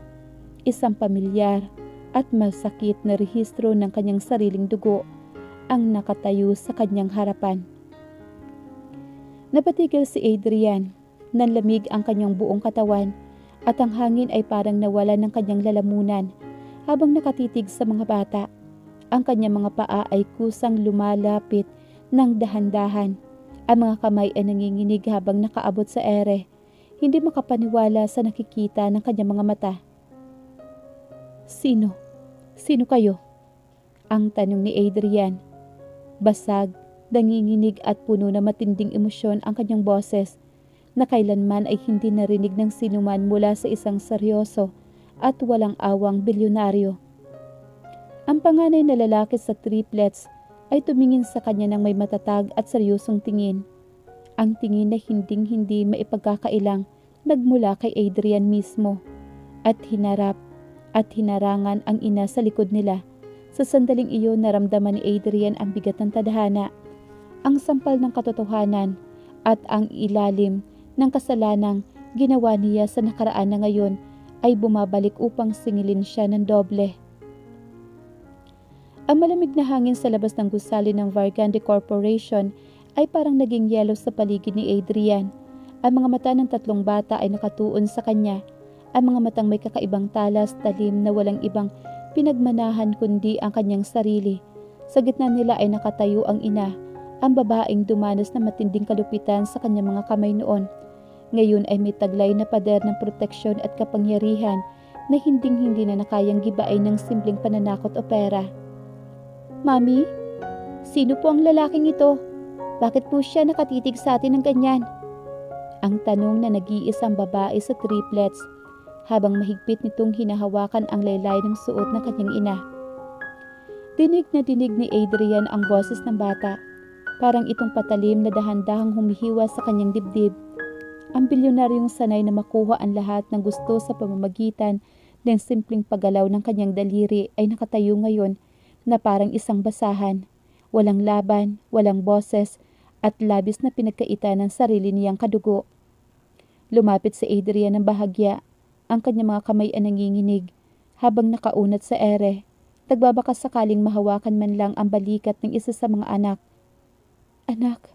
Isang pamilyar at masakit na rehistro ng kanyang sariling dugo ang nakatayo sa kanyang harapan. Napatigil si Adrian, nanlamig ang kanyang buong katawan at ang hangin ay parang nawala ng kanyang lalamunan habang nakatitig sa mga bata. Ang kanyang mga paa ay kusang lumalapit ng dahan-dahan. Ang mga kamay ay nanginginig habang nakaabot sa ere, hindi makapaniwala sa nakikita ng kanyang mga mata. Sino? Sino kayo? Ang tanong ni Adrian. Basag, nanginginig at puno na matinding emosyon ang kanyang boses, na kailanman ay hindi narinig ng sinuman mula sa isang seryoso at walang awang bilyonaryo. Ang panganay na lalaki sa triplets ay tumingin sa kanya ng may matatag at seryosong tingin. Ang tingin na hinding-hindi maipagkakailang nagmula kay Adrian mismo, at hinarap at hinarangan ang ina sa likod nila. Sa sandaling iyon naramdaman ni Adrian ang bigat ng tadhana, ang sampal ng katotohanan at ang ilalim ng kasalanang ginawa niya sa nakaraan na ngayon ay bumabalik upang singilin siya ng doble. Ang malamig na hangin sa labas ng gusali ng Vargandi Corporation ay parang naging yelo sa paligid ni Adrian. Ang mga mata ng 3 bata ay nakatuon sa kanya. Ang mga matang may kakaibang talas, talim na walang ibang pinagmanahan kundi ang kanyang sarili. Sa gitna nila ay nakatayo ang ina, ang babaeng dumanas na matinding kalupitan sa kanyang mga kamay noon. Ngayon ay may taglay na pader ng proteksyon at kapangyarihan na hinding-hindi na nakayang gibain ng simpleng pananakot o pera. Mami, sino po ang lalaking ito? Bakit po siya nakatitig sa atin ng ganyan? Ang tanong na nag-iisang babae sa triplets habang mahigpit nitong hinahawakan ang laylay ng suot ng kanyang ina. Dinig na dinig ni Adrian ang boses ng bata. Parang itong patalim na dahan-dahang humihiwa sa kanyang dibdib. Ang bilyonaryong sanay na makuha ang lahat ng gusto sa pamamagitan ng simpleng paggalaw ng kanyang daliri ay nakatayo ngayon na parang isang basahan, walang laban, walang boses, at labis na pinagkaita ng sarili niyang kadugo. Lumapit si Adrian ng bahagya, ang kanyang mga kamay ay nanginginig, habang nakaunat sa ere, nagbabakas sakaling mahawakan man lang ang balikat ng isa sa mga anak. Anak,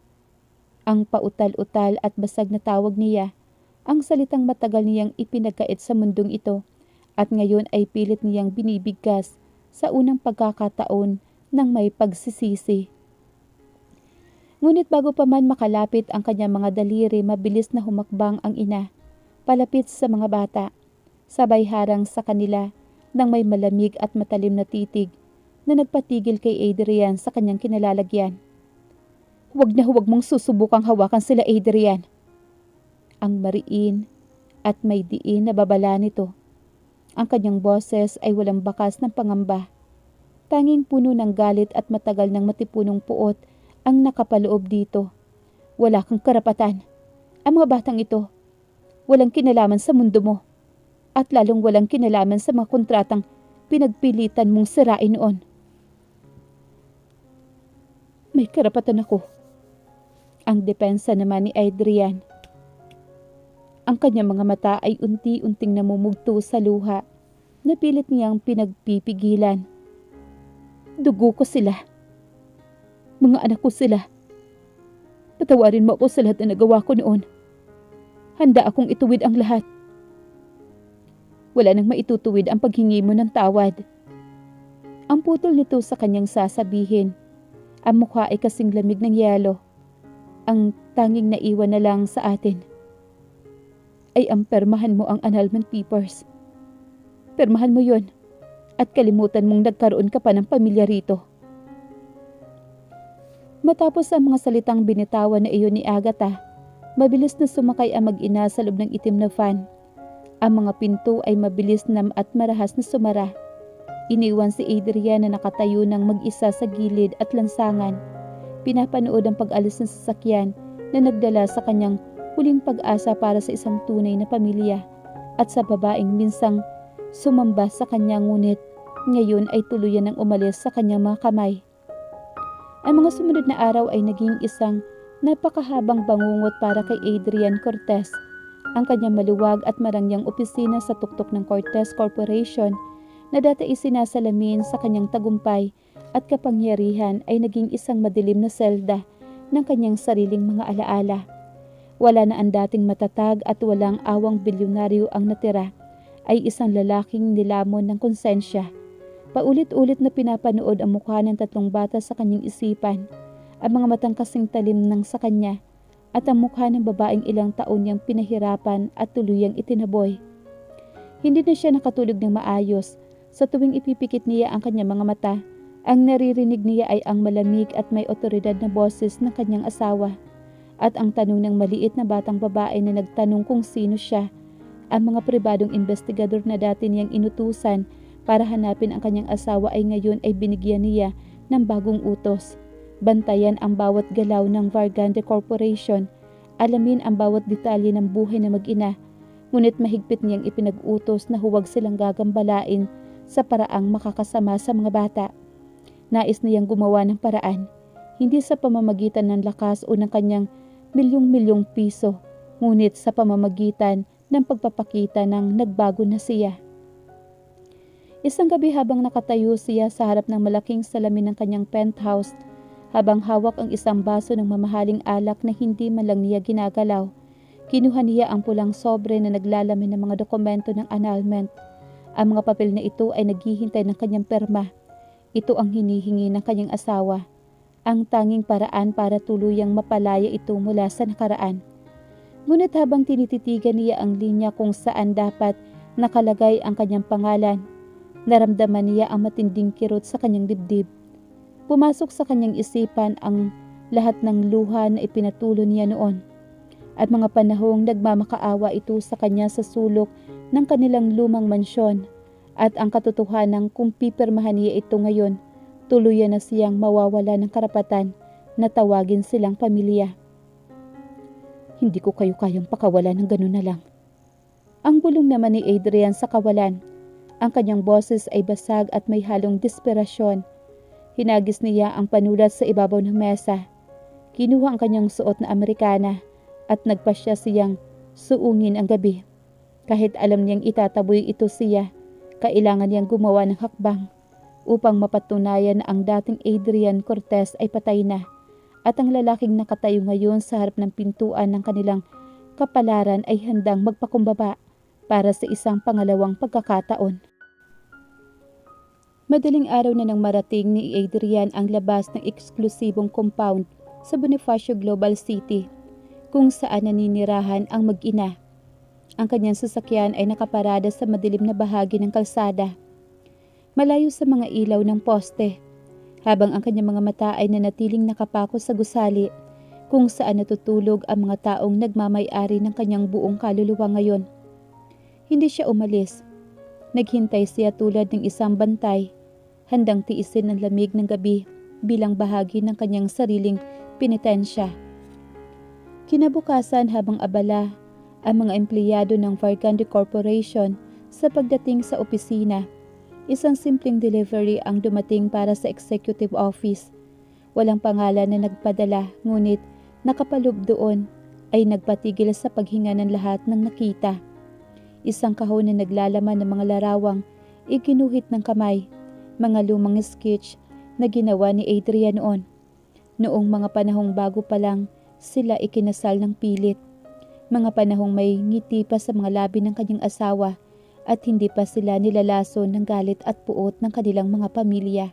ang pautal-utal at basag na tawag niya, ang salitang matagal niyang ipinagkait sa mundong ito, at ngayon ay pilit niyang binibigkas sa unang pagkakataon ng may pagsisisi. Ngunit bago pa man makalapit ang kanyang mga daliri, mabilis na humakbang ang ina, palapit sa mga bata, sabay harang sa kanila ng may malamig at matalim na titig na nagpatigil kay Adrian sa kanyang kinalalagyan. Huwag na huwag mong susubukang hawakan sila, Adrian. Ang mariin at may diin na babala nito. Ang kanyang boses ay walang bakas ng pangamba. Tanging puno ng galit at matagal ng matipunong puot ang nakapaloob dito. Wala kang karapatan. Ang mga batang ito, walang kinalaman sa mundo mo. At lalong walang kinalaman sa mga kontratang pinagpilitan mong sirain noon. May karapatan ako. Ang depensa naman ni Adrian. Ang kanyang mga mata ay unti-unting namumugto sa luha. Napilit niyang pinagpipigilan. Dugo ko sila. Mga anak ko sila. Patawarin mo ako sa lahat na nagawa ko noon. Handa akong ituwid ang lahat. Wala nang maitutuwid ang paghingi mo ng tawad. Ang putol nito sa kanyang sasabihin. Ang mukha ay kasing lamig ng yelo. Ang tanging naiwan na lang sa atin ay ang permahan mo ang annulment papers. Permahan mo yon at kalimutan mong nagkaroon ka pa ng pamilya rito. Matapos ang mga salitang binitawan na iyon ni Agatha, mabilis na sumakay ang mag-ina sa loob ng itim na van. Ang mga pinto ay mabilis na at marahas na sumara. Iniwan si Adrian na nakatayo ng mag-isa sa gilid at lansangan. Pinapanood ang pag-alis ng sasakyan na nagdala sa kanyang huling pag-asa para sa isang tunay na pamilya at sa babaeng minsang sumamba sa kanya ngunit ngayon ay tuluyan ng umalis sa kanyang mga kamay. Ang mga sumunod na araw ay naging isang napakahabang bangungot para kay Adrian Cortez. Ang kanyang maluwag at marangyang opisina sa tuktok ng Cortez Corporation na dati isinasalamin sa kanyang tagumpay at kapangyarihan ay naging isang madilim na selda ng kanyang sariling mga alaala. Wala na ang dating matatag at walang awang bilyonaryo ang natira, ay isang lalaking nilamon ng konsensya. Paulit-ulit na pinapanood ang mukha ng tatlong bata sa kanyang isipan, ang mga matang kasing talim ng sa kanya, at ang mukha ng babaeng ilang taon niyang pinahirapan at tuluyang itinaboy. Hindi na siya nakatulog ng maayos. Sa tuwing ipipikit niya ang kanyang mga mata, ang naririnig niya ay ang malamig at may otoridad na boses ng kanyang asawa. At ang tanong ng maliit na batang babae na nagtanong kung sino siya, ang mga pribadong investigador na dati niyang inutusan para hanapin ang kanyang asawa ay ngayon ay binigyan niya ng bagong utos. Bantayan ang bawat galaw ng Vargande Corporation, alamin ang bawat detalye ng buhay na mag-ina, ngunit mahigpit niyang ipinag-utos na huwag silang gagambalain sa paraang makakasama sa mga bata. Nais niyang gumawa ng paraan, hindi sa pamamagitan ng lakas o ng kanyang milyong-milyong piso, ngunit sa pamamagitan ng pagpapakita ng nagbago na siya. Isang gabi habang nakatayo siya sa harap ng malaking salamin ng kanyang penthouse, habang hawak ang isang baso ng mamahaling alak na hindi man lang niya ginagalaw, kinuha niya ang pulang sobre na naglalaman ng mga dokumento ng annulment. Ang mga papel na ito ay naghihintay ng kanyang perma. Ito ang hinihingi ng kanyang asawa, ang tanging paraan para tuluyang mapalaya ito mula sa nakaraan. Ngunit habang tinititigan niya ang linya kung saan dapat nakalagay ang kanyang pangalan, naramdaman niya ang matinding kirot sa kanyang dibdib. Pumasok sa kanyang isipan ang lahat ng luha na ipinatulo niya noon, at mga panahong nagmamakaawa ito sa kanya sa sulok ng kanilang lumang mansyon, at ang katotohanan kung pipirmahan niya ito ngayon, tuluyan na siyang mawawala ng karapatan na tawagin silang pamilya. Hindi ko kayo kayang pakawalan ng ganun na lang. Ang bulong naman ni Adrian sa kawalan. Ang kanyang boses ay basag at may halong desperasyon. Hinagis niya ang panulat sa ibabaw ng mesa. Kinuha ang kanyang suot na Amerikana at nagpasya siyang suungin ang gabi. Kahit alam niyang itataboy ito siya, kailangan niyang gumawa ng hakbang upang mapatunayan na ang dating Adrian Cortez ay patay na, at ang lalaking nakatayo ngayon sa harap ng pintuan ng kanilang kapalaran ay handang magpakumbaba para sa isang pangalawang pagkakataon. Madaling araw na nang marating ni Adrian ang labas ng eksklusibong compound sa Bonifacio Global City, kung saan naninirahan ang mag-ina. Ang kanyang sasakyan ay nakaparada sa madilim na bahagi ng kalsada, malayo sa mga ilaw ng poste, habang ang kanyang mga mata ay nanatiling nakapako sa gusali kung saan natutulog ang mga taong nagmamay-ari ng kanyang buong kaluluwa ngayon. Hindi siya umalis. Naghintay siya tulad ng isang bantay, handang tiisin ang lamig ng gabi bilang bahagi ng kanyang sariling penitensya. Kinabukasan, habang abala ang mga empleyado ng Fargandi Corporation sa pagdating sa opisina, isang simpleng delivery ang dumating para sa executive office. Walang pangalan na nagpadala, ngunit nakapaloob doon ay nagpatigil sa paghinga ng lahat ng nakita. Isang kahon na naglalaman ng mga larawang iginuhit ng kamay, mga lumang sketch na ginawa ni Adrian noon. Noong mga panahong bago pa lang sila ikinasal ng pilit. Mga panahong may ngiti pa sa mga labi ng kanyang asawa at hindi pa sila nilalason ng galit at puot ng kanilang mga pamilya.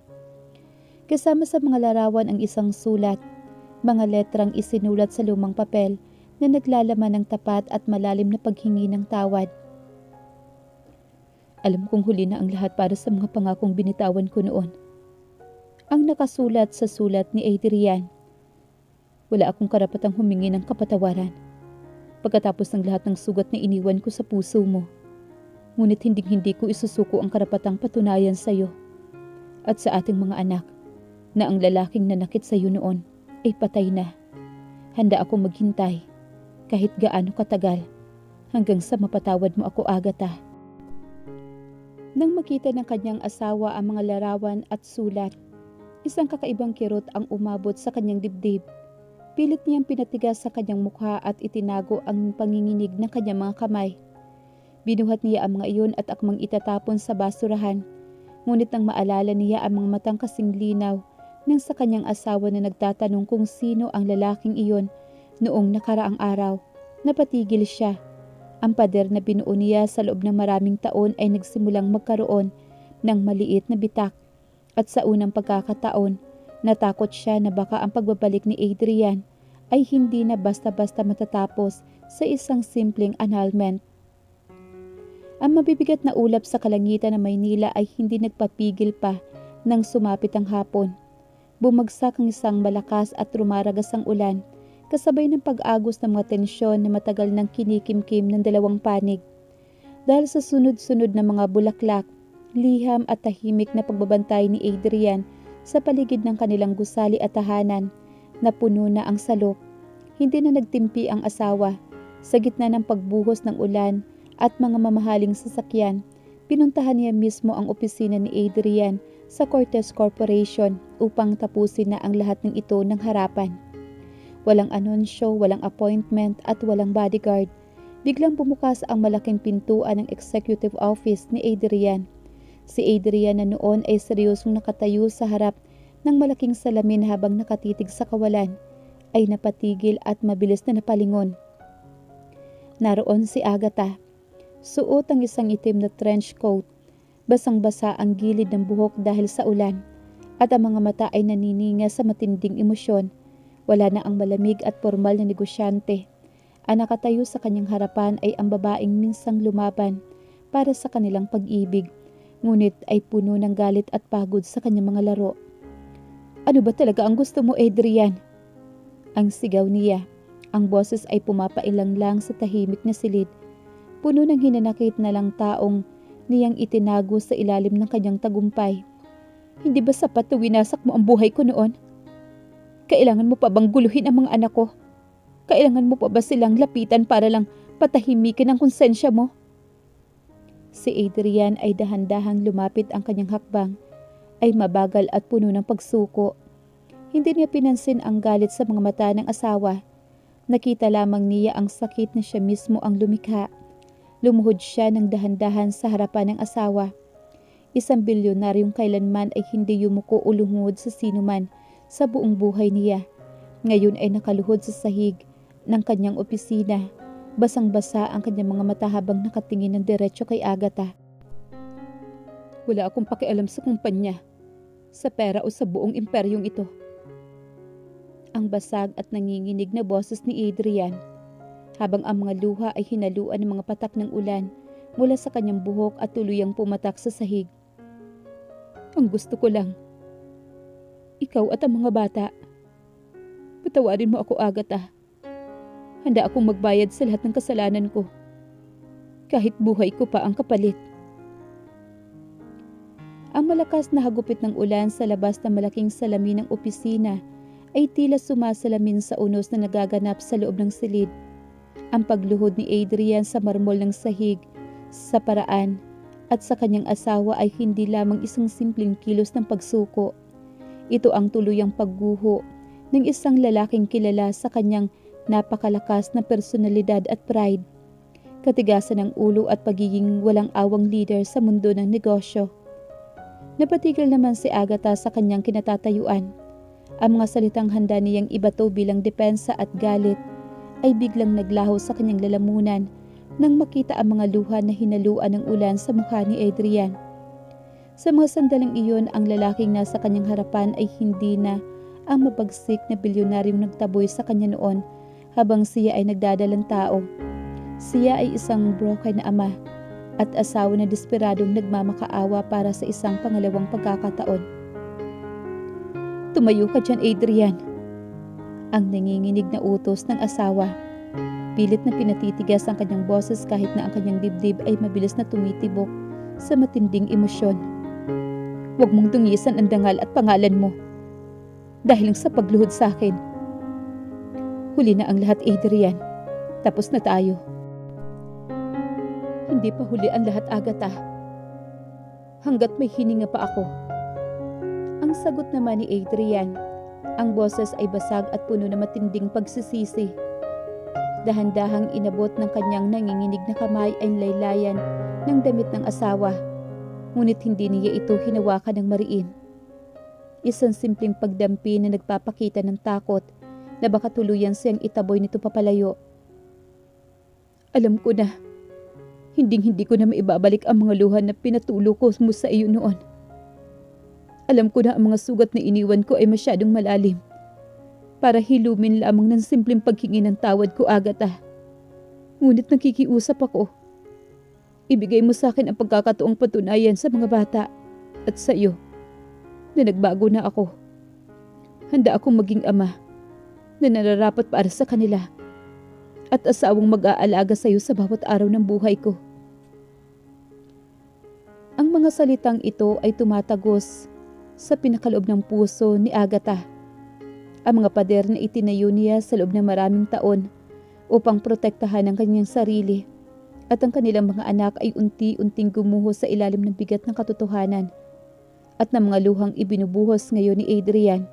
Kasama sa mga larawan ang isang sulat, mga letrang isinulat sa lumang papel na naglalaman ng tapat at malalim na paghingi ng tawad. Alam kong huli na ang lahat para sa mga pangakong binitawan ko noon. Ang nakasulat sa sulat ni Adrian. Wala akong karapatang humingi ng kapatawaran pagkatapos ng lahat ng sugat na iniwan ko sa puso mo. Ngunit hindi ko isusuko ang karapatang patunayan sa iyo at sa ating mga anak na ang lalaking nanakit sa iyo noon ay patay na. Handa ako maghintay kahit gaano katagal hanggang sa mapatawad mo ako, Agatha. Nang makita ng kanyang asawa ang mga larawan at sulat, isang kakaibang kirot ang umabot sa kanyang dibdib. Pilit niyang pinatigas sa kanyang mukha at itinago ang panginginig ng kanyang mga kamay. Binuhat niya ang mga iyon at akmang itatapon sa basurahan. Ngunit nang maalala niya ang mga matang kasing linaw ng sa kanyang asawa na nagtatanong kung sino ang lalaking iyon noong nakaraang araw, napatigil siya. Ang pader na binuo niya sa loob ng maraming taon ay nagsimulang magkaroon ng maliit na bitak. At sa unang pagkakataon, natakot siya na baka ang pagbabalik ni Adrian ay hindi na basta-basta matatapos sa isang simpleng annulment. Ang mabibigat na ulap sa kalangitan ng Maynila ay hindi nagpapigil pa nang sumapit ang hapon. Bumagsak ang isang malakas at rumaragas ang ulan, kasabay ng pag-agos ng mga tensyon na matagal nang kinikimkim ng dalawang panig. Dahil sa sunod-sunod na mga bulaklak, liham at tahimik na pagbabantay ni Adrian sa paligid ng kanilang gusali at tahanan, na puno na ang salok. Hindi na nagtimpi ang asawa. Sa gitna ng pagbuhos ng ulan at mga mamahaling sasakyan, pinuntahan niya mismo ang opisina ni Adrian sa Cortez Corporation upang tapusin na ang lahat ng ito ng harapan. Walang anunsyo, walang appointment at walang bodyguard. Biglang bumukas ang malaking pintuan ng executive office ni Adrian. Si Adrian na noon ay seryosong nakatayo sa harap ng malaking salamin habang nakatitig sa kawalan, ay napatigil at mabilis na napalingon. Naroon si Agatha. Suot ang isang itim na trench coat. Basang-basa ang gilid ng buhok dahil sa ulan, at ang mga mata ay nanininga sa matinding emosyon. Wala na ang malamig at formal na negosyante. Ang nakatayo sa kanyang harapan ay ang babaeng minsang lumaban para sa kanilang pag-ibig, ngunit ay puno ng galit at pagod sa kanyang mga laro. Ano ba talaga ang gusto mo, Adrian? Ang sigaw niya. Ang boses ay pumapailang lang sa tahimik na silid. Puno ng hinanakit na lang taong niyang itinago sa ilalim ng kanyang tagumpay. Hindi ba sapat na winasak mo ang buhay ko noon? Kailangan mo pa bang guluhin ang mga anak ko? Kailangan mo pa ba silang lapitan para lang patahimikin ang konsensya mo? Si Adrian ay dahan-dahang lumapit. Ang kanyang hakbang ay mabagal at puno ng pagsuko. Hindi niya pinansin ang galit sa mga mata ng asawa. Nakita lamang niya ang sakit na siya mismo ang lumikha. Lumuhod siya ng dahan-dahan sa harapan ng asawa. Isang bilyonaryong kailanman ay hindi yumuko o lumuhod sa sinuman sa buong buhay niya. Ngayon ay nakaluhod sa sahig ng kanyang opisina. Basang-basa ang kanyang mga mata habang nakatingin ng diretso kay Agatha. Wala akong pakialam sa kumpanya, sa pera o sa buong imperyong ito. ang basag at nanginginig na boses ni Adrian, habang ang mga luha ay hinaluan ng mga patak ng ulan mula sa kanyang buhok at tuluyang pumatak sa sahig. Ang gusto ko lang, ikaw at ang mga bata. Patawarin mo ako, Agatha. Handa akong magbayad sa lahat ng kasalanan ko, kahit buhay ko pa ang kapalit. Ang malakas na hagupit ng ulan sa labas ng malaking salamin ng opisina ay tila sumasalamin sa unos na nagaganap sa loob ng silid. Ang pagluhod ni Adrian sa marmol ng sahig, sa paraan at sa kanyang asawa ay hindi lamang isang simpleng kilos ng pagsuko. Ito ang tuluyang pagguho ng isang lalaking kilala sa kanyang napakalakas na personalidad at pride, katigasan ng ulo at pagiging walang awang leader sa mundo ng negosyo. Napatigil naman si Agatha sa kanyang kinatatayuan. Ang mga salitang handa niyang ibato bilang depensa at galit ay biglang naglaho sa kanyang lalamunan nang makita ang mga luha na hinaluan ng ulan sa mukha ni Adrian. Sa mga sandaling iyon, ang lalaking nasa kanyang harapan ay hindi na ang mabagsik na bilyonaryong nagtaboy sa kanya noon habang siya ay nagdadalang tao. Siya ay isang broken na ama at asawa na desperadong nagmamakaawa para sa isang pangalawang pagkakataon. Tumayo ka dyan, Adrian. Ang nanginginig na utos ng asawa. Pilit na pinatitigas ang kanyang boses kahit na ang kanyang dibdib ay mabilis na tumitibok sa matinding emosyon. Huwag mong tungisan ang dangal at pangalan mo. Dahil sa pagluhod sa akin. Huli na ang lahat, Adrian. Tapos na tayo. Hindi pa huli ang lahat, Agatha. Hanggat may hininga pa ako. Ang sagot naman ni Adrian, ang boses ay basag at puno na matinding pagsisisi. Dahan-dahang inabot ng kanyang nanginginig na kamay ay laylayan ng damit ng asawa, ngunit hindi niya ito hinawakan ng mariin. Isang simpleng pagdampi na nagpapakita ng takot na baka tuluyan siyang itaboy nito papalayo. Alam ko na, hindi ko na maibabalik ang mga luha na pinatulo ko mo sa iyo noon. Alam ko na ang mga sugat na iniwan ko ay masyadong malalim para hilumin lamang ng simpleng paghingi ng tawad ko, Agatha. Ngunit nakikiusap ako. Ibigay mo sa akin ang pagkakataong patunayan sa mga bata at sa iyo na nagbago na ako. Handa akong maging ama na nararapat para sa kanila at asawang mag-aalaga sa iyo sa bawat araw ng buhay ko. Ang mga salitang ito ay tumatagos sa pinakaloob ng puso ni Agatha. Ang mga pader na itinayo niya sa loob ng maraming taon upang protektahan ang kanyang sarili at ang kanilang mga anak ay unti-unting gumuho sa ilalim ng bigat ng katotohanan at ng mga luhang ibinubuhos ngayon ni Adrian.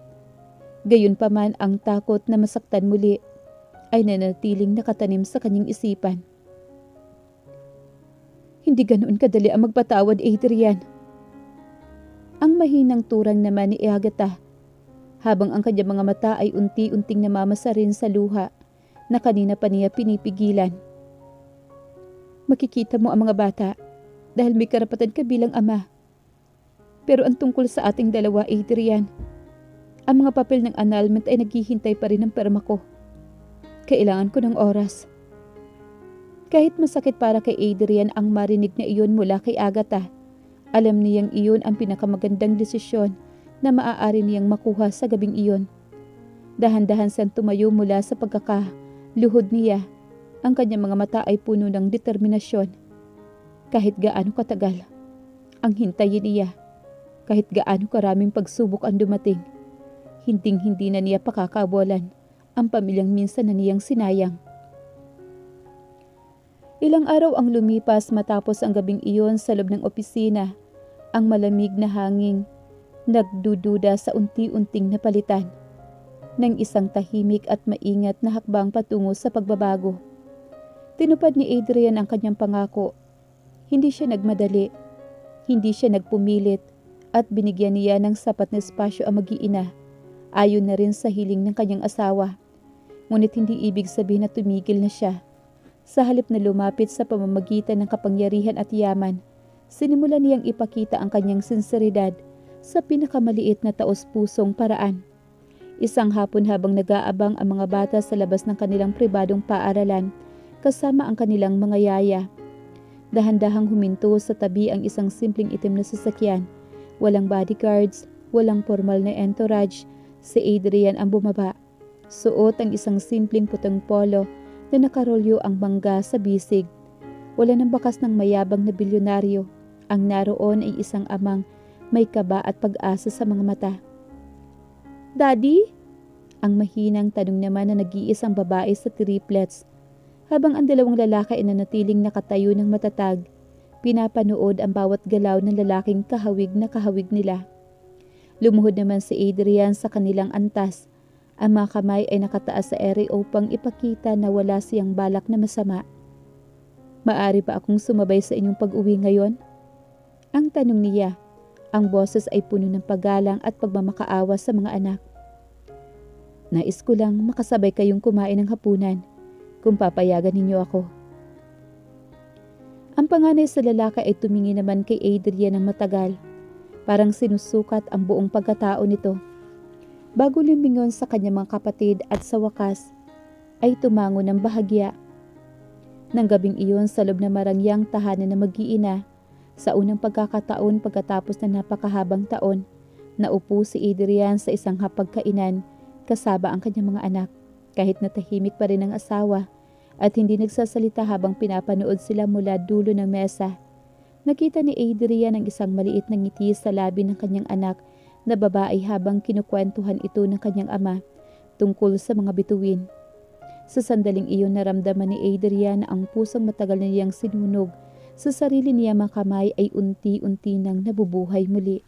Gayunpaman, ang takot na masaktan muli ay nanatiling nakatanim sa kanyang isipan. Hindi ganoon kadali ang magpatawad, Adrian. Ang mahinang turang naman ni Agatha, habang ang kanyang mga mata ay unti-unting namamasarin sa luha na kanina pa niya pinipigilan. Makikita mo ang mga bata dahil may karapatan ka bilang ama. Pero ang tungkol sa ating dalawa, Adrian, ang mga papel ng annulment ay naghihintay pa rin ng perma ko. Kailangan ko ng oras. Kahit masakit para kay Adrian ang marinig na iyon mula kay Agatha, alam niyang iyon ang pinakamagandang desisyon na maaari niyang makuha sa gabing iyon. Dahan-dahan siyang tumayo mula sa pagkakaluhod niya. Ang kanyang mga mata ay puno ng determinasyon. Kahit gaano katagal ang hintayin niya, kahit gaano karaming pagsubok ang dumating, hinding-hindi na niya pakakawalan ang pamilyang minsan na niyang sinayang. Ilang araw ang lumipas matapos ang gabing iyon sa loob ng opisina. Ang malamig na hangin nagdududa sa unti-unting napalitan ng isang tahimik at maingat na hakbang patungo sa pagbabago. Tinupad ni Adrian ang kanyang pangako. Hindi siya nagmadali, hindi siya nagpumilit, at binigyan niya ng sapat na espasyo ang mag-iina, ayon na rin sa hiling ng kanyang asawa. Ngunit hindi ibig sabihin na tumigil na siya. Sa halip na lumapit sa pamamagitan ng kapangyarihan at yaman, sinimulan niyang ipakita ang kanyang sinseridad sa pinakamaliit na taos-pusong paraan. Isang hapon habang nag-aabang ang mga bata sa labas ng kanilang pribadong paaralan, kasama ang kanilang mga yaya. Dahan-dahang huminto sa tabi ang isang simpleng itim na sasakyan. Walang bodyguards, walang formal na entourage. Si Adrian ang bumaba. Suot ang isang simpleng putong polo na nakarolyo ang mangga sa bisig. Wala ng bakas ng mayabang na bilyonaryo. Ang naroon ay isang amang may kaba at pag-asa sa mga mata. "Daddy?" Ang mahinang tanong naman na nag-iisang babae sa triplets. Habang ang dalawang lalaki ay nanatiling nakatayo ng matatag, pinapanood ang bawat galaw ng lalaking kahawig na kahawig nila. Lumuhod naman si Adrian sa kanilang antas. Ang mga kamay ay nakataas sa ere upang ipakita na wala siyang balak na masama. "Maaari ba akong sumabay sa inyong pag-uwi ngayon?" Ang tanong niya. Ang boses ay puno ng paggalang at pagmamakaawa sa mga anak. "Nais ko lang makasabay kayong kumain ng hapunan, kung papayagan ninyo ako." Ang panganay sa lalaki ay tumingin naman kay Adrian ng matagal. Parang sinusukat ang buong pagkatao nito. Bago lumingon sa kanyang mga kapatid at sa wakas, ay tumango ng bahagya. Nang gabing iyon sa loob na marangyang tahanan na mag-iina, sa unang pagkakataon pagkatapos ng napakahabang taon, naupo si Adrian sa isang hapagkainan kasama ang kanyang mga anak, kahit na tahimik pa rin ang asawa at hindi nagsasalita habang pinapanood sila mula dulo ng mesa. Nakita ni Adrian ang isang maliit na ngiti sa labi ng kanyang anak na babae habang kinukwentuhan ito ng kanyang ama tungkol sa mga bituin. Sa sandaling iyon naramdaman ni Adrian na ang pusong matagal na niyang sinunog sa sarili niya mga kamay ay unti-unti nang nabubuhay muli.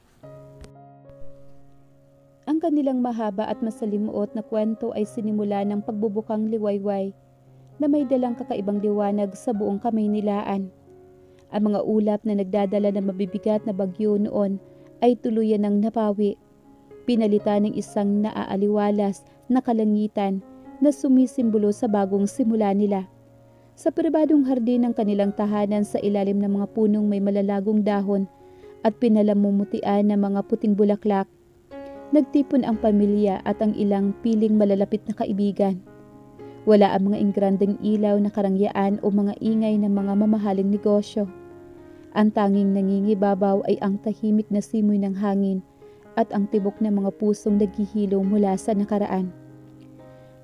Ang kanilang mahaba at masalimuot na kwento ay sinimula ng pagbubukang liwayway na may dalang kakaibang liwanag sa buong Kamaynilaan. Ang mga ulap na nagdadala ng mabibigat na bagyo noon ay tuluyan ng napawi. Pinalitan ng isang naaaliwalas na kalangitan na sumisimbolo sa bagong simula nila. Sa pribadong hardin ng kanilang tahanan sa ilalim ng mga punong may malalagong dahon at pinalamumutian ng mga puting bulaklak, nagtipon ang pamilya at ang ilang piling malalapit na kaibigan. Wala ang mga ingrandeng ilaw na karangyaan o mga ingay ng mga mamahaling negosyo. Ang tanging nangingibabaw ay ang tahimik na simoy ng hangin at ang tibok ng mga pusong naghihilo mula sa nakaraan.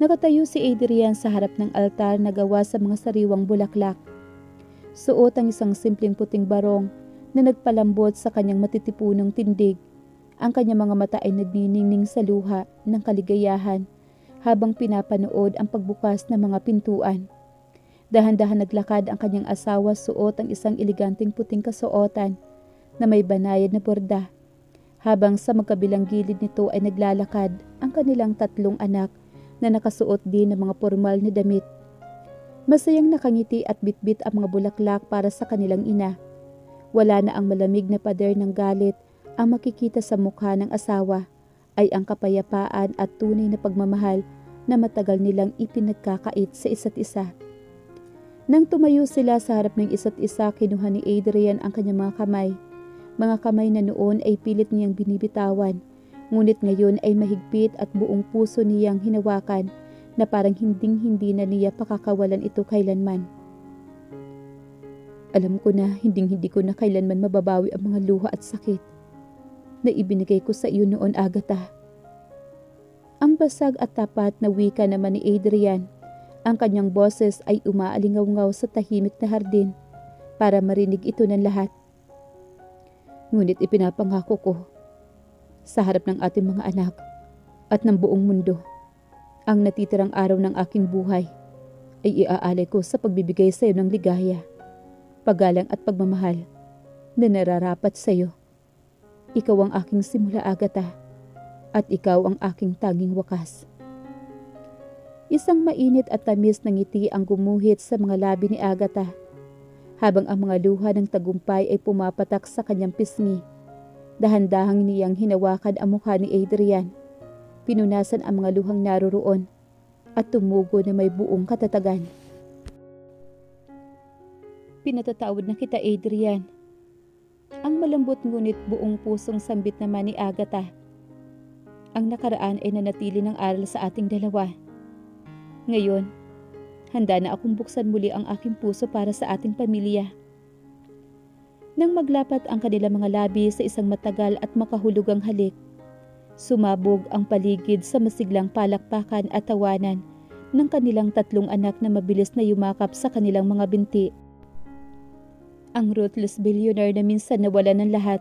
Nakatayo si Adrian sa harap ng altar na gawa sa mga sariwang bulaklak. Suot ang isang simpleng puting barong na nagpalambot sa kanyang matitipunong tindig. Ang kanyang mga mata ay nagniningning sa luha ng kaligayahan habang pinapanood ang pagbukas ng mga pintuan. Dahan-dahan naglakad ang kanyang asawa, suot ang isang eleganteng puting kasuotan na may banayad na borda. Habang sa magkabilang gilid nito ay naglalakad ang kanilang tatlong anak na nakasuot din ng mga formal na damit. Masayang nakangiti at bitbit ang mga bulaklak para sa kanilang ina. Wala na ang malamig na pader ng galit. Ang makikita sa mukha ng asawa ay ang kapayapaan at tunay na pagmamahal na matagal nilang ipinagkakait sa isa't isa. Nang tumayo sila sa harap ng isa't isa, kinuha ni Adrian ang kanyang mga kamay. Mga kamay na noon ay pilit niyang binibitawan. Ngunit ngayon ay mahigpit at buong puso niyang hinawakan na parang hinding-hindi na niya pakakawalan ito kailanman. "Alam ko na hinding-hindi ko na kailanman mababawi ang mga luha at sakit na ibinigay ko sa iyo noon, Agatha." Ang basag at tapat na wika naman ni Adrian. Ang kanyang boses ay umaalingaw-ngaw sa tahimik na hardin para marinig ito ng lahat. "Ngunit ipinapangako ko sa harap ng ating mga anak at ng buong mundo, ang natitirang araw ng aking buhay ay iaalay ko sa pagbibigay sa iyo ng ligaya, paggalang at pagmamahal na nararapat sa iyo. Ikaw ang aking simula, Agatha, at ikaw ang aking tanging wakas." Isang mainit at tamis na ngiti ang gumuhit sa mga labi ni Agatha, habang ang mga luha ng tagumpay ay pumapatak sa kanyang pisngi. Dahan-dahang niyang hinawakan ang mukha ni Adrian. Pinunasan ang mga luhang naroroon at tumugo na may buong katatagan. "Pinatatawad na kita, Adrian." Ang malambot ngunit buong pusong sambit naman ni Agatha. Ang nakaraan ay nanatili ng aral sa ating dalawa. Ngayon, handa na akong buksan muli ang aking puso para sa ating pamilya. Nang maglapat ang kanilang mga labi sa isang matagal at makahulugang halik, sumabog ang paligid sa masiglang palakpakan at tawanan ng kanilang 3 anak na mabilis na yumakap sa kanilang mga binti. Ang ruthless billionaire na minsan nawala ng lahat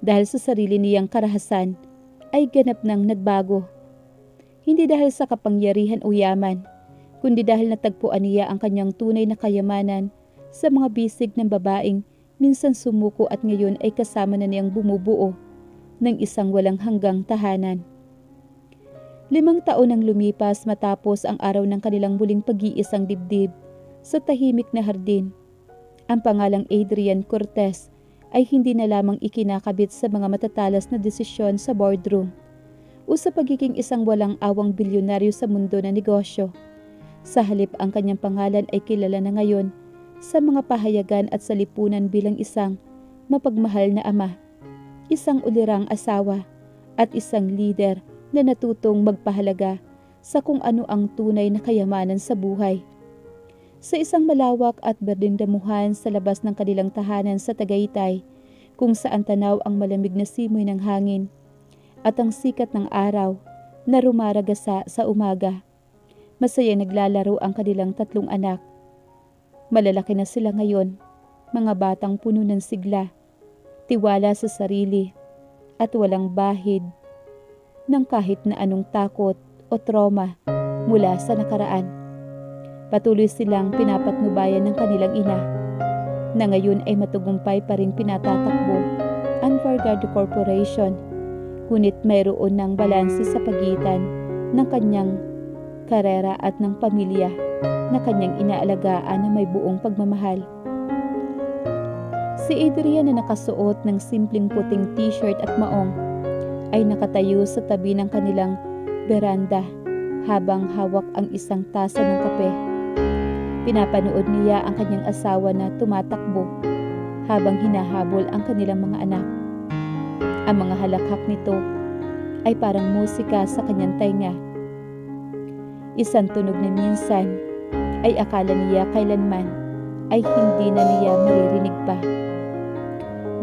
dahil sa sarili niyang karahasan ay ganap nang nagbago. Hindi dahil sa kapangyarihan o yaman, kundi dahil natagpuan niya ang kanyang tunay na kayamanan sa mga bisig ng babaeng minsan sumuko at ngayon ay kasama na niyang bumubuo ng isang walang hanggang tahanan. 5 taon ang lumipas matapos ang araw ng kanilang muling pag-iisang dibdib sa tahimik na hardin. Ang pangalang Adrian Cortez ay hindi na lamang ikinakabit sa mga matatalas na desisyon sa boardroom o sa pagiging isang walang awang bilyonaryo sa mundo ng negosyo. Sa halip ang kanyang pangalan ay kilala na ngayon sa mga pahayagan at sa lipunan bilang isang mapagmahal na ama, isang ulirang asawa at isang lider na natutong magpahalaga sa kung ano ang tunay na kayamanan sa buhay. Sa isang malawak at berdeng damuhan sa labas ng kanilang tahanan sa Tagaytay, kung saan tanaw ang malamig na simoy ng hangin at ang sikat ng araw na rumaragasa sa umaga, masaya naglalaro ang kanilang 3 anak. Malalaki na sila ngayon, mga batang puno ng sigla, tiwala sa sarili, at walang bahid ng kahit na anong takot o trauma mula sa nakaraan. Patuloy silang pinapatnubayan ng kanilang ina, na ngayon ay matagumpay pa rin pinatatakbo ang Vanguard Corporation, ngunit mayroon ng balanse sa pagitan ng kanyang karera at ng pamilya na kanyang inaalagaan na may buong pagmamahal. Si Adrian na nakasuot ng simpleng puting t-shirt at maong ay nakatayo sa tabi ng kanilang beranda habang hawak ang isang tasa ng kape. Pinapanood niya ang kanyang asawa na tumatakbo habang hinahabol ang kanilang mga anak. Ang mga halakhak nito ay parang musika sa kanyang tainga. Isang tunog na minsan ay akala niya kailanman ay hindi na niya maririnig pa.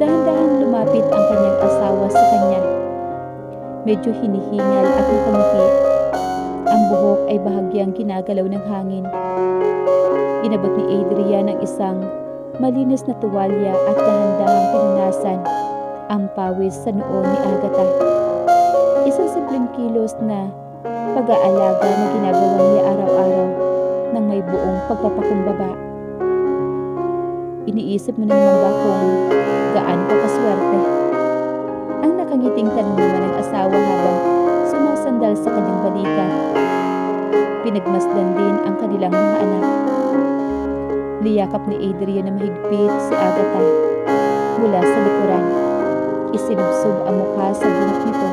Dahan-dahang lumapit ang kanyang asawa sa kanya. Medyo hinihingal at nakangiti. Ang buhok ay bahagyang ginagalaw ng hangin. Inabot ni Adrian ang isang malinis na tuwalya at dahan-dahang pinunasan ang pawis sa noo ni Agatha. Isang simpleng kilos na pag-aalaga na ginagawa niya araw-araw ng may buong pagpapakumbaba. Iniisip mo na naman ba kung gaano ka kaswerte? Ang nakangiting tanong naman ng asawa habang sumasandal sa kanyang balikat. Pinagmasdan din ang kanilang mga anak. Niyakap ni Adrian na mahigpit si Agatha mula sa likuran. Isinubsob ang mukha sa bunot nito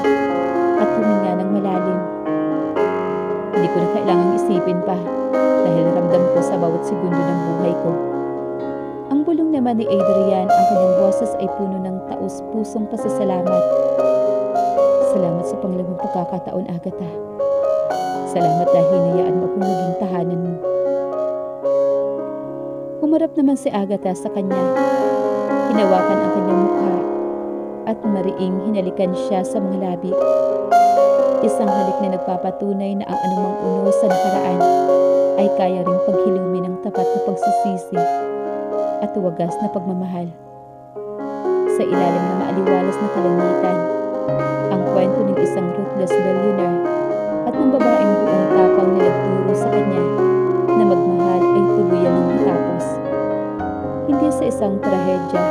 at huminga ng malalim. Hindi ko na kailangang isipin pa dahil ramdam ko sa bawat segundo ng buhay ko. Ang bulong naman ni Adrian, ang kanyang boses ay puno ng taos-pusong pasasalamat. Salamat sa pangalawang pagkakataon, Agatha. Salamat dahil hinayaan mo akong maging tahanan mo. Humarap naman si Agatha sa kanya. Hinawakan ang kanyang mukha at mariing hinalikan siya sa mga labi. Isang halik na nagpapatunay na ang anumang unos sa nakaraan ay kaya ring paghilumi ng tapat na pagsisisi at wagas na pagmamahal. Sa ilalim ng maaliwalas na kalangitan, ang kwento ng isang ruthless billionaire at ng babaeng buong tapang na nagturo sa kanya na magmahal ay tuluyan ng matapos. Hindi sa isang trahedya,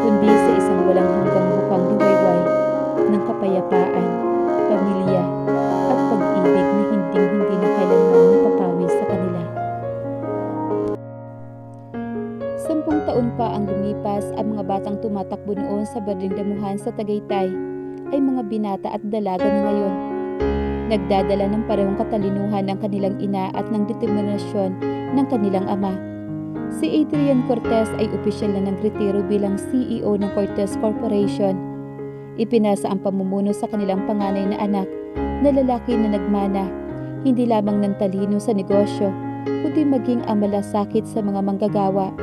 kundi sa isang walang hanggang bukang liwayway ng kapayapaan, pamilya at pag-ibig na hinding-hindi na kailanman napapawis sa kanila. 10 taon pa ang lumipas, ang mga batang tumatakbo noon sa berdeng damuhan sa Tagaytay ay mga binata at dalaga na ngayon. Nagdadala ng parehong katalinuhan ng kanilang ina at ng determinasyon ng kanilang ama. Si Adrian Cortez ay opisyal na nagretiro bilang CEO ng Cortez Corporation, Ipinasa ang pamumuno sa kanilang panganay na anak na lalaki na nagmana, hindi lamang ng talino sa negosyo, kundi maging ang malasakit sa mga manggagawa.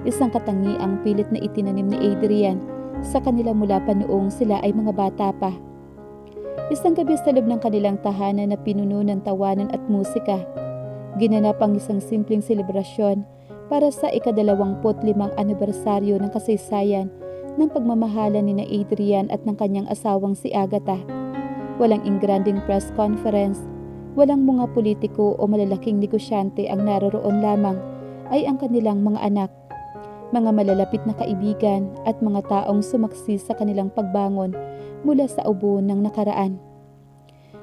Isang katangiang pilit na itinanim ni Adrian sa kanila mula pa noong sila ay mga bata pa. Isang gabi sa loob ng kanilang tahanan na pinuno ng tawanan at musika, ginanap ang isang simpleng selebrasyon para sa ika-25 anibersaryo ng kasaysayan ng pagmamahalan ni na Adrian at ng kanyang asawang si Agatha. Walang ingranding press conference, walang mga politiko o malalaking negosyante, ang naroroon lamang ay ang kanilang mga anak, mga malalapit na kaibigan at mga taong sumaksi sa kanilang pagbangon mula sa ubo ng nakaraan.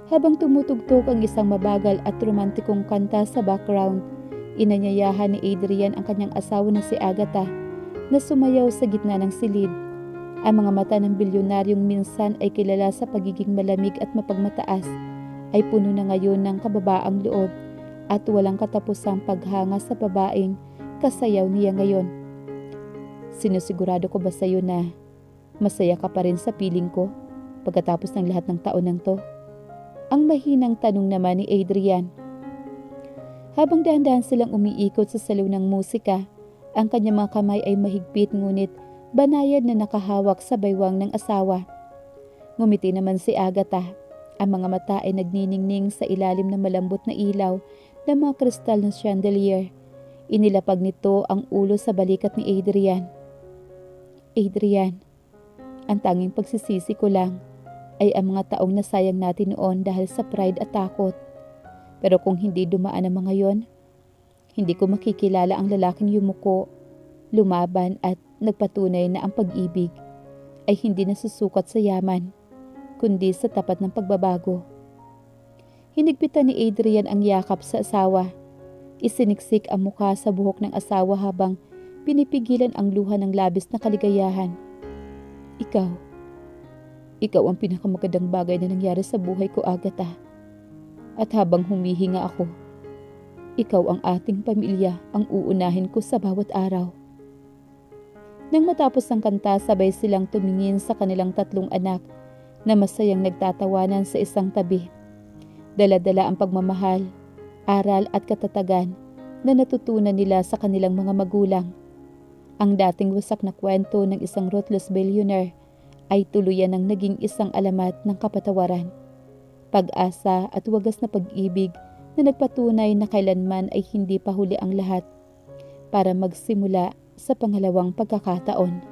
Habang tumutugtog ang isang mabagal at romantikong kanta sa background, inanyayahan ni Adrian ang kanyang asawa na si Agatha na sumayaw sa gitna ng silid. Ang mga mata ng bilyonaryong minsan ay kilala sa pagiging malamig at mapagmataas ay puno na ngayon ng kababaang loob at walang katapusang paghanga sa babaeng kasayaw niya ngayon. Sinusigurado ko ba sa iyo na masaya ka pa rin sa piling ko pagkatapos ng lahat ng taon ng to? Ang mahinang tanong naman ni Adrian. Habang dahan-dahan silang umiikot sa salo ng musika, ang kanyang mga kamay ay mahigpit ngunit banayad na nakahawak sa baywang ng asawa. Ngumiti naman si Agatha. Ang mga mata ay nagniningning sa ilalim ng malambot na ilaw ng mga kristal na chandelier. Inilapag nito ang ulo sa balikat ni Adrian. Adrian, ang tanging pagsisisi ko lang ay ang mga taong nasayang natin noon dahil sa pride at takot. Pero kung hindi dumaan ang mga yon, hindi ko makikilala ang lalaking yumuko, lumaban at nagpatunay na ang pag-ibig ay hindi nasusukat sa yaman, kundi sa tapat ng pagbabago. Hinigpitan ni Adrian ang yakap sa asawa. Isiniksik ang mukha sa buhok ng asawa habang pinipigilan ang luha ng labis na kaligayahan. Ikaw ang pinakamagandang bagay na nangyari sa buhay ko, Agatha. At habang humihinga ako, ikaw ang ating pamilya ang uunahin ko sa bawat araw. Nang matapos ang kanta, sabay silang tumingin sa kanilang 3 anak na masayang nagtatawanan sa isang tabi. Dala-dala ang pagmamahal, aral at katatagan na natutunan nila sa kanilang mga magulang. Ang dating wasak na kwento ng isang ruthless billionaire ay tuluyan ng naging isang alamat ng kapatawaran, pag-asa at wagas na pag-ibig na nagpatunay na kailanman ay hindi pa huli ang lahat para magsimula sa pangalawang pagkakataon.